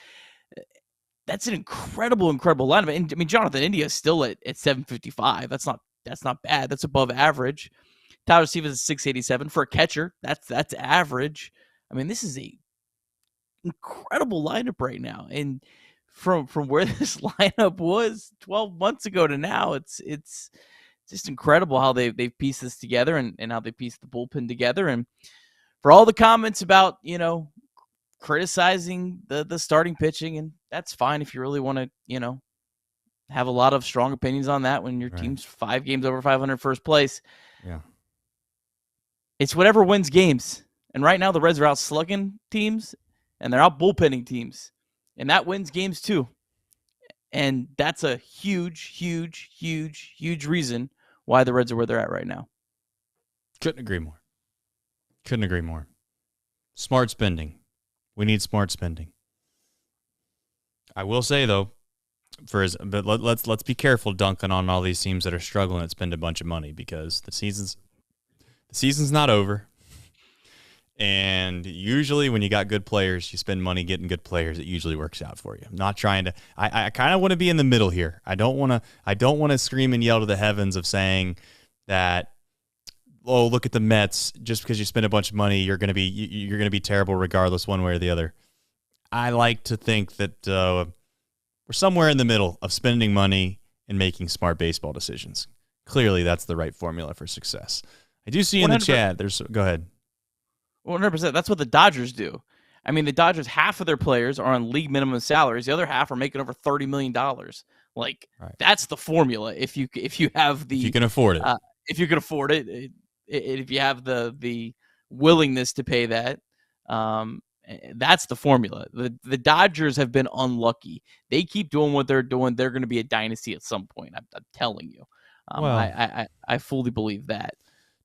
an incredible lineup. And I mean, Jonathan India is still at 755. That's not bad. That's above average. Tyler Stevens is 687 for a catcher. That's average. I mean, this is a incredible lineup right now. And from where this lineup was 12 months ago to now, it's just incredible how they've pieced this together and how they pieced the bullpen together. And for all the comments about, criticizing the starting pitching, and that's fine if you really want to, have a lot of strong opinions on that when your team's 5 games over 500 first place. Yeah. It's whatever wins games. And right now the Reds are out slugging teams and they're out bullpenning teams. And that wins games too. And that's a huge reason why the Reds are where they're at right now. Couldn't agree more. Smart spending. We need smart spending. I will say though, but let's be careful dunking on all these teams that are struggling and spend a bunch of money, because the season's not over. And usually when you got good players, you spend money getting good players. It usually works out for you. I'm not trying to. I kind of want to be in the middle here. I don't want to scream and yell to the heavens of saying that, oh, look at the Mets. Just because you spend a bunch of money, you're gonna be terrible regardless, one way or the other. I like to think that we're somewhere in the middle of spending money and making smart baseball decisions. Clearly, that's the right formula for success. I do see in the chat. Go ahead. 100%. That's what the Dodgers do. I mean, the Dodgers, half of their players are on league minimum salaries. The other half are making over $30 million. Like, That's the formula. If you have the, if you can afford it, if you have the willingness to pay that, that's the formula. The Dodgers have been unlucky. They keep doing what they're doing. They're going to be a dynasty at some point. I'm telling you. I fully believe that.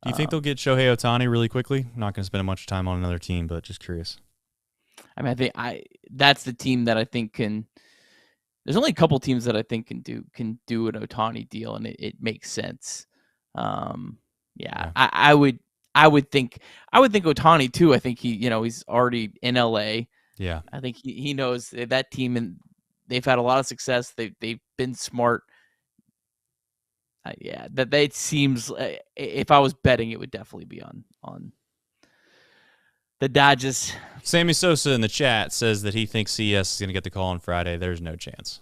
Do you think they'll get Shohei Ohtani really quickly? I'm not going to spend much time on another team, but just curious. I mean, that's the team that I think can. There's only a couple teams that I think can do an Ohtani deal, and it makes sense. I would think Ohtani too. I think he's already in LA. Yeah, I think he knows that team, and they've had a lot of success. They've been smart. That seems. If I was betting, it would definitely be on The Dodgers. Sammy Sosa in the chat says that he thinks CES is going to get the call on Friday. There's no chance.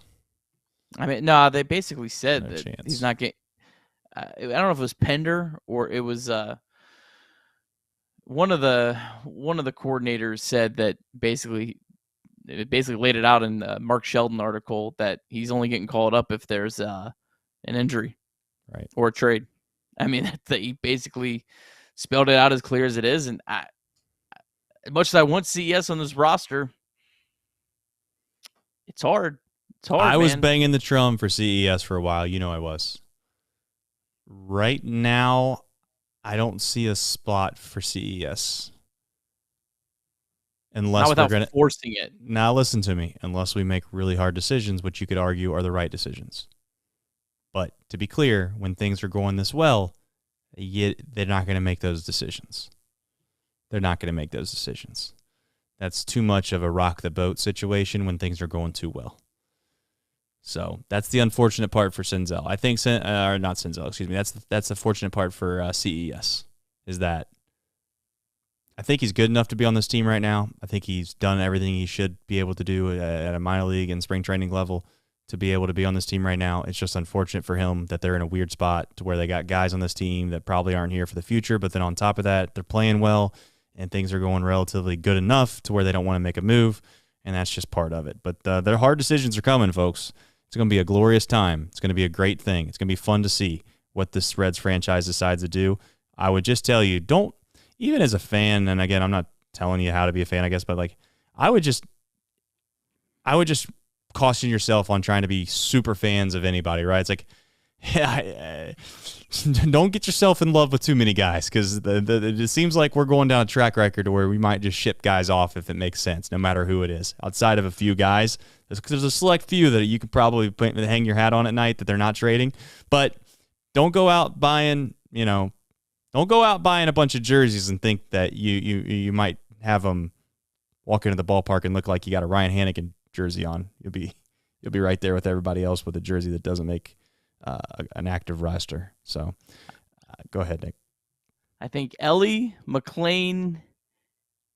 I mean, no, they basically said No that chance. he's not getting. I don't know if it was Pender or it was one of the coordinators said that basically laid it out in the Mark Sheldon article that he's only getting called up if there's an injury, right, or a trade. I mean, that he basically spelled it out as clear as it is, and as much as I want CES on this roster, it's hard. It's hard. I was man. banging the drum for CES for a while. You know I was. Right now, I don't see a spot for CES. Unless not without we're gonna forcing it. Now listen to me. Unless we make really hard decisions, which you could argue are the right decisions. But to be clear, when things are going this well, they're not going to make those decisions. They're not going to make those decisions. That's too much of a rock the boat situation when things are going too well. So that's the unfortunate part for Senzel. I think, or not Senzel, excuse me. That's the fortunate part for CES, is that I think he's good enough to be on this team right now. I think he's done everything he should be able to do at a minor league and spring training level to be able to be on this team right now. It's just unfortunate for him that they're in a weird spot to where they got guys on this team that probably aren't here for the future, but then on top of that, they're playing well and things are going relatively good enough to where they don't want to make a move, and that's just part of it. But their hard decisions are coming, folks. It's going to be a glorious time. It's going to be a great thing. It's going to be fun to see what this Reds franchise decides to do. I would just tell you, don't, even as a fan, and again, I'm not telling you how to be a fan, I guess, but like, I would just caution yourself on trying to be super fans of anybody, right? It's like, don't get yourself in love with too many guys, because it seems like we're going down a track record where we might just ship guys off if it makes sense, no matter who it is. Outside of a few guys, there's a select few that you could probably hang your hat on at night that they're not trading, but don't go out buying, don't go out buying a bunch of jerseys and think that you might have them walk into the ballpark and look like you got a Ryan Hannigan jersey on. You'll be right there with everybody else with a jersey that doesn't make an active roster. So go ahead, Nick. I think Ellie, McLean,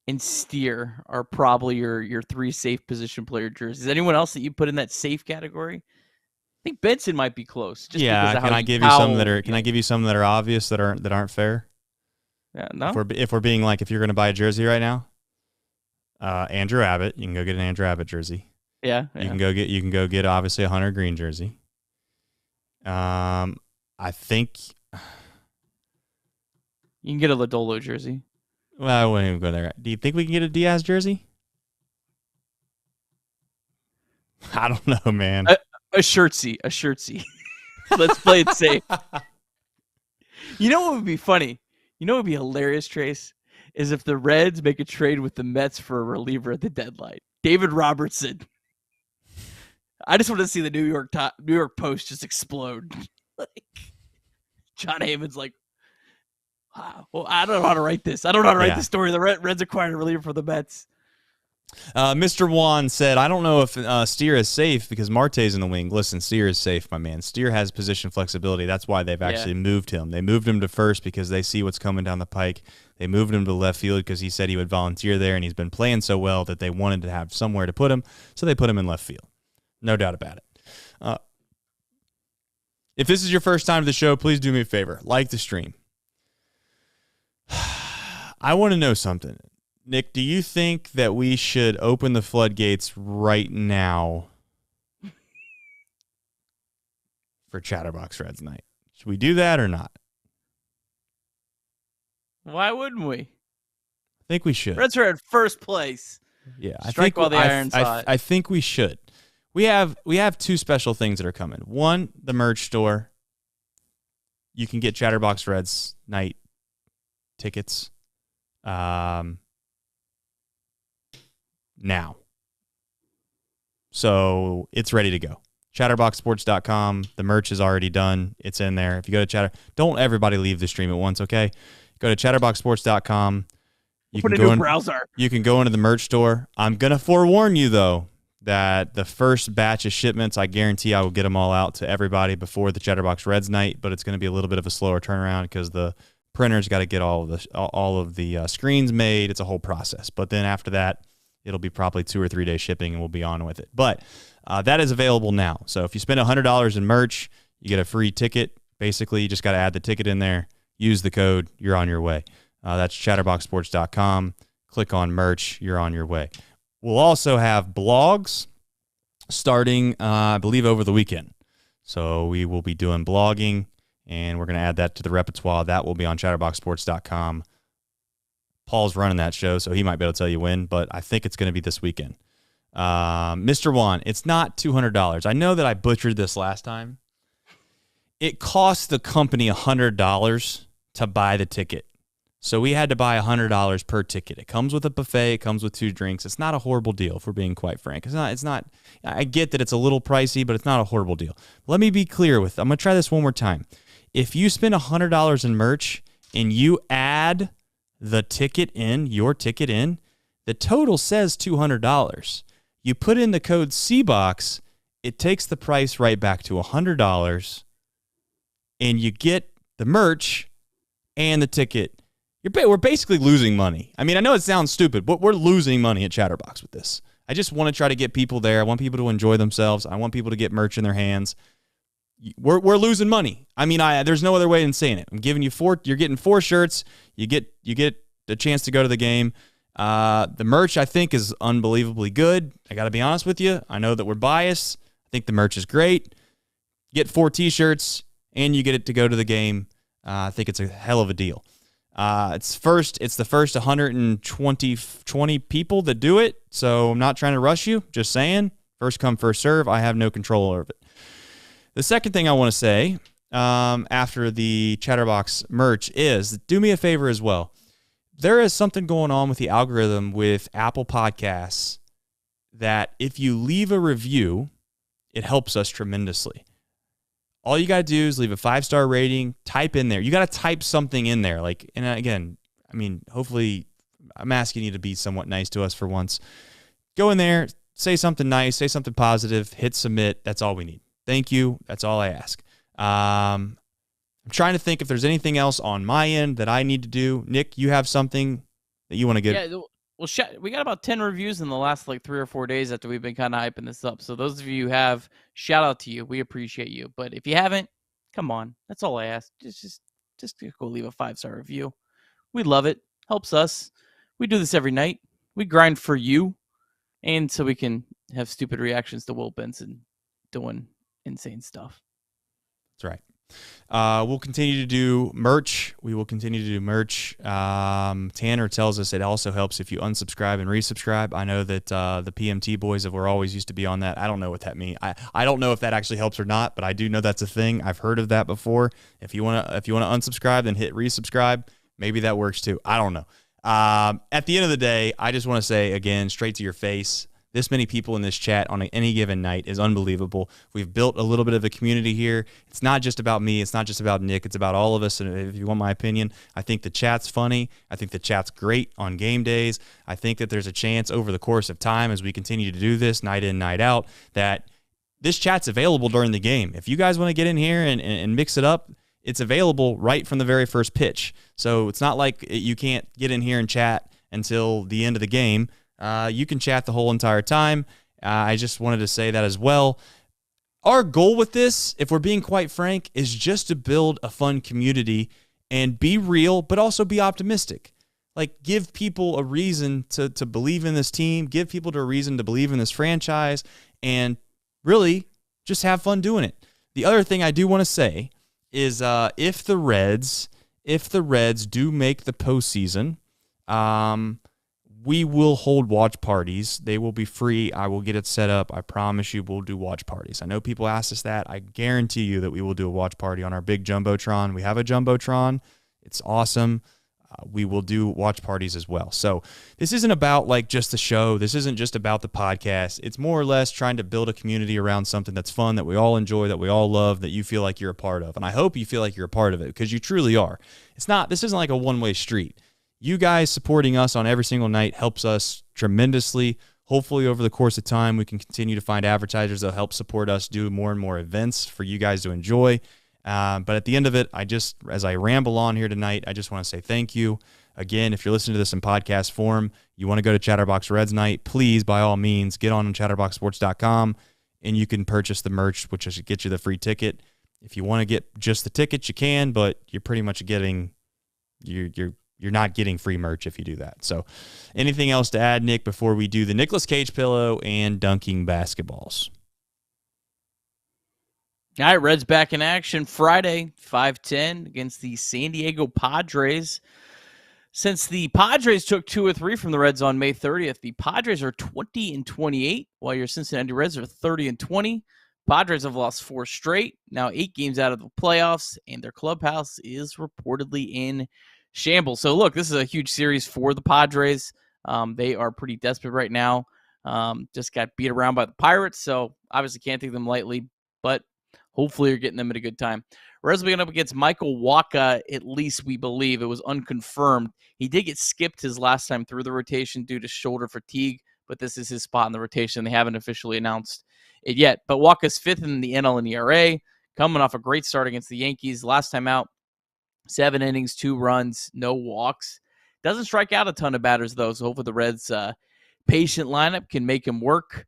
and Steer are probably your three safe position player jerseys. Anyone else that you put in that safe category? I think Benson might be close. Just yeah, because of can I give you some that are? Can I give you some that are obvious that aren't fair? Yeah, no. If we're being like, if you're going to buy a jersey right now, Andrew Abbott, you can go get an Andrew Abbott jersey. Yeah. You can go get obviously a Hunter Green jersey. I think you can get a Lodolo jersey. Well, I wouldn't even go there. Do you think we can get a Diaz jersey? I don't know, man. A shirtsy. Let's play it safe. You know what would be funny? You know what would be hilarious, Trace? Is if the Reds make a trade with the Mets for a reliever at the deadline. David Robertson. I just want to see the New York Post just explode. Like, John Heyman's like, wow, well, I don't know how to write this. I don't know how to write the story. The Reds acquired a reliever for the Mets. Mr. Juan said, I don't know if Steer is safe because Marte's in the wing. Listen, Steer is safe, my man. Steer has position flexibility. That's why they've actually moved him. They moved him to first because they see what's coming down the pike. They moved him to left field because he said he would volunteer there, and he's been playing so well that they wanted to have somewhere to put him, so they put him in left field. No doubt about it. If this is your first time to the show, please do me a favor. Like the stream. I want to know something. Nick, do you think that we should open the floodgates right now for Chatterbox Reds night? Should we do that or not? Why wouldn't we? I think we should. Reds are at first place. Yeah, Strike while the iron's hot. I think we should. We have two special things that are coming. One, the merch store. You can get Chatterbox Reds night tickets now. So it's ready to go. Chatterboxsports.com. The merch is already done. It's in there. If you go to don't everybody leave the stream at once, okay? Go to chatterboxsports.com. You can go in browser. You can go into the merch store. I'm going to forewarn you, though, that the first batch of shipments, I guarantee I will get them all out to everybody before the Chatterbox Reds night, but it's going to be a little bit of a slower turnaround because the Printer's got to get all of the screens made. It's a whole process. But then after that, it'll be probably 2 or 3 day shipping, and we'll be on with it. But that is available now. So if you spend $100 in merch, you get a free ticket. Basically, you just got to add the ticket in there, use the code, you're on your way. That's chatterboxsports.com. Click on merch, you're on your way. We'll also have blogs starting, I believe, over the weekend. So we will be doing blogging, and we're going to add that to the repertoire. That will be on chatterboxsports.com. Paul's running that show, so he might be able to tell you when, but I think it's going to be this weekend. Mr. Juan, it's not $200. I know that I butchered this last time. It cost the company $100 to buy the ticket. So we had to buy $100 per ticket. It comes with a buffet. It comes with 2 drinks. It's not a horrible deal, if we're being quite frank. It's not. I get that it's a little pricey, but it's not a horrible deal. Let me be clear I'm going to try this one more time. If you spend $100 in merch and you add the ticket in, your ticket in, the total says $200. You put in the code CBOX, it takes the price right back to $100, and you get the merch and the ticket. We're basically losing money. I mean, I know it sounds stupid, but we're losing money at Chatterbox with this. I just want to try to get people there. I want people to enjoy themselves. I want people to get merch in their hands. We're losing money. I mean, there's no other way than saying it. I'm giving you 4. You're getting 4 shirts. You get the chance to go to the game. The merch, I think, is unbelievably good. I got to be honest with you. I know that we're biased. I think the merch is great. You get 4 T-shirts, and you get it to go to the game. I think it's a hell of a deal. It's the first 120 people that do it, so I'm not trying to rush you. Just saying, first come, first serve. I have no control over it. The second thing I want to say after the Chatterbox merch is, do me a favor as well. There is something going on with the algorithm with Apple Podcasts that if you leave a review, it helps us tremendously. All you got to do is leave a 5-star rating, type in there. You got to type something in there. And again, I mean, hopefully I'm asking you to be somewhat nice to us for once. Go in there, say something nice, say something positive, hit submit. That's all we need. Thank you. That's all I ask. I'm trying to think if there's anything else on my end that I need to do. Nick, you have something that you want to get? Yeah, well, we got about 10 reviews in the last 3 or 4 days after we've been kind of hyping this up. So those of you who have, shout out to you. We appreciate you. But if you haven't, come on. That's all I ask. Just go leave a 5-star review. We love it. Helps us. We do this every night. We grind for you, and so we can have stupid reactions to Will Benson doing insane stuff. That's right. We'll continue to do merch. We will continue to do merch. Tanner tells us it also helps if you unsubscribe and resubscribe. I know that the PMT boys were always used to be on that. I don't know what that means. I don't know if that actually helps or not, but I do know that's a thing. I've heard of that before. If you want to unsubscribe, then hit resubscribe. Maybe that works too. I don't know. At the end of the day, I just want to say again, straight to your face, this many people in this chat on any given night is unbelievable. We've built a little bit of a community here. It's not just about me. It's not just about Nick. It's about all of us. And if you want my opinion, I think the chat's funny. I think the chat's great on game days. I think that there's a chance over the course of time as we continue to do this night in, night out, that this chat's available during the game. If you guys want to get in here and mix it up, it's available right from the very first pitch. So it's not like you can't get in here and chat until the end of the game. You can chat the whole entire time. I just wanted to say that as well. Our goal with this, if we're being quite frank, is just to build a fun community and be real, but also be optimistic. Like, give people a reason to believe in this team, give people a reason to believe in this franchise, and really just have fun doing it. The other thing I do want to say is if the Reds do make the postseason, we will hold watch parties. They will be free. I will get it set up. I promise you we'll do watch parties. I know people ask us that. I guarantee you that we will do a watch party on our big Jumbotron. We have a Jumbotron. It's awesome. We will do watch parties as well. So this isn't about like just the show. This isn't just about the podcast. It's more or less trying to build a community around something that's fun, that we all enjoy, that we all love, that you feel like you're a part of. And I hope you feel like you're a part of it, because you truly are. This isn't like a one-way street. You guys supporting us on every single night helps us tremendously. Hopefully over the course of time, we can continue to find advertisers that help support us do more and more events for you guys to enjoy. But at the end of it, as I ramble on here tonight, I just want to say thank you. Again, if you're listening to this in podcast form, you want to go to Chatterbox Reds night, please, by all means, get on chatterboxsports.com, and you can purchase the merch, which should get you the free ticket. If you want to get just the tickets, you can, but you're pretty much getting you're not getting free merch if you do that. So anything else to add, Nick, before we do the Nicolas Cage pillow and dunking basketballs? All right, Reds back in action Friday, 5:10 against the San Diego Padres. Since the Padres took 2 or 3 from the Reds on May 30th, the Padres are 20-28, while your Cincinnati Reds are 30-20. Padres have lost 4 straight, now 8 games out of the playoffs, and their clubhouse is reportedly in shambles. So, look, this is a huge series for the Padres. They are pretty desperate right now. Just got beat around by the Pirates, so obviously can't take them lightly, but hopefully you're getting them at a good time. Reds will be up against Michael Wacha, at least we believe. It was unconfirmed. He did get skipped his last time through the rotation due to shoulder fatigue, but this is his spot in the rotation. They haven't officially announced it yet. But Wacha's 5th in the NL and ERA, coming off a great start against the Yankees. Last time out, 7 innings, 2 runs, no walks. Doesn't strike out a ton of batters, though, so hopefully the Reds' patient lineup can make him work.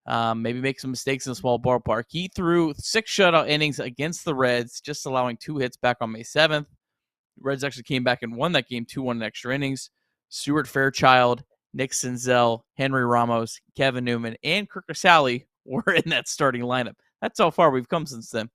Maybe make some mistakes in a small ballpark. He threw 6 shutout innings against the Reds, just allowing 2 hits back on May 7th. The Reds actually came back and won that game 2-1 in extra innings. Stuart Fairchild, Nick Senzel, Henry Ramos, Kevin Newman, and Kirk Casale were in that starting lineup. That's how far we've come since then.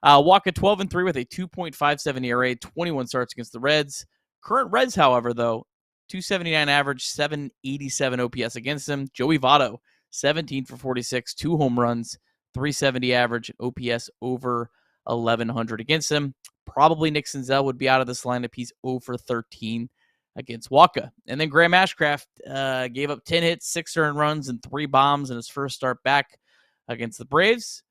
Wacha 12-3 with a 2.57 ERA, 21 starts against the Reds. Current Reds, however, though, 279 average, 787 OPS against them. Joey Votto, 17 for 46, 2 home runs, 370 average, OPS over 1,100 against him. Probably Nick Senzel would be out of this lineup. He's 0 for 13 against Wacha. And then Graham Ashcraft gave up 10 hits, 6 earned runs, and 3 bombs in his first start back against the Braves.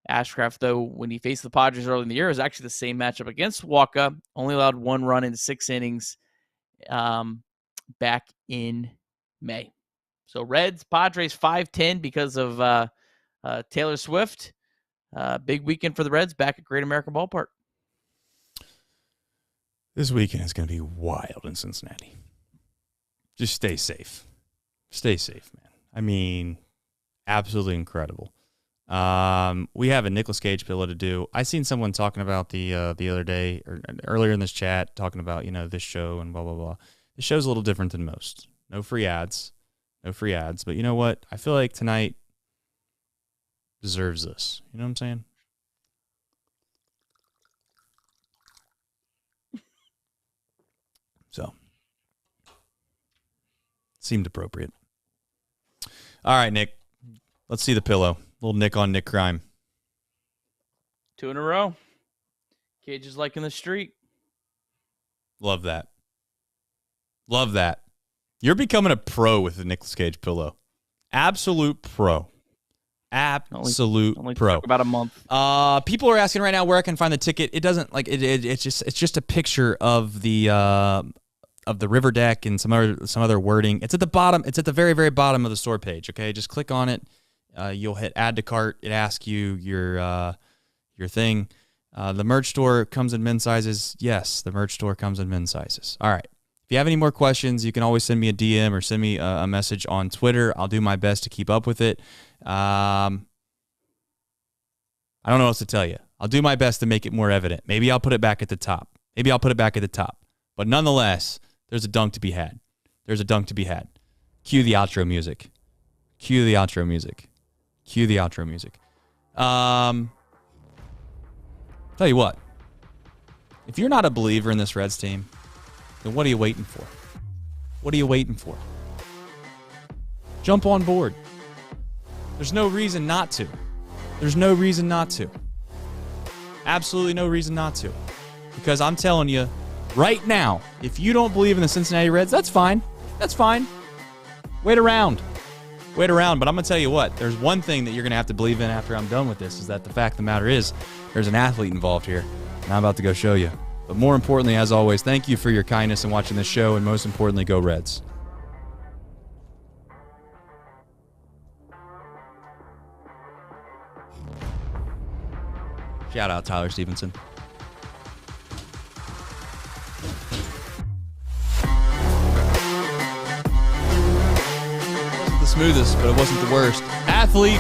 Ashcraft, though, when he faced the Padres early in the year, was actually the same matchup against Wacha. Only allowed 1 run in 6 innings back in May. So Reds, Padres 5-10 because of Taylor Swift. Big weekend for the Reds back at Great American Ballpark. This weekend is going to be wild in Cincinnati. Just stay safe. Stay safe, man. I mean, absolutely incredible. We have a Nicolas Cage pillow to do. I seen someone talking about the other day or earlier in this chat talking about, this show and blah, blah, blah. This show's a little different than most. No free ads. But you know what? I feel like tonight deserves this. You know what I'm saying? So, seemed appropriate. All right, Nick. Let's see the pillow. Little Nick on Nick crime. 2 in a row. Cage is like in the street. Love that. Love that. You're becoming a pro with the Nicolas Cage pillow. Absolute pro. Absolute only pro. Took about a month. People are asking right now where I can find the ticket. It doesn't it's just a picture of the river deck and some other wording. It's at the bottom. It's at the very, very bottom of the store page. Okay, just click on it. You'll hit add to cart. It asks you your thing. The merch store comes in men's sizes. Yes, the merch store comes in men's sizes. All right. If you have any more questions, you can always send me a DM or send me a message on Twitter. I'll do my best to keep up with it. I don't know what else to tell you. I'll do my best to make it more evident. Maybe I'll put it back at the top. But nonetheless, there's a dunk to be had. Cue the outro music. Tell you what. If you're not a believer in this Reds team, then what are you waiting for? Jump on board. There's no reason not to. Absolutely no reason not to. Because I'm telling you, right now, if you don't believe in the Cincinnati Reds, that's fine. Wait around. But I'm going to tell you what. There's one thing that you're going to have to believe in after I'm done with this, is that the fact of the matter is there's an athlete involved here. And I'm about to go show you. But more importantly, as always, thank you for your kindness in watching this show, and most importantly, go Reds. Shout out Tyler Stevenson. Wasn't the smoothest, but it wasn't the worst. Athlete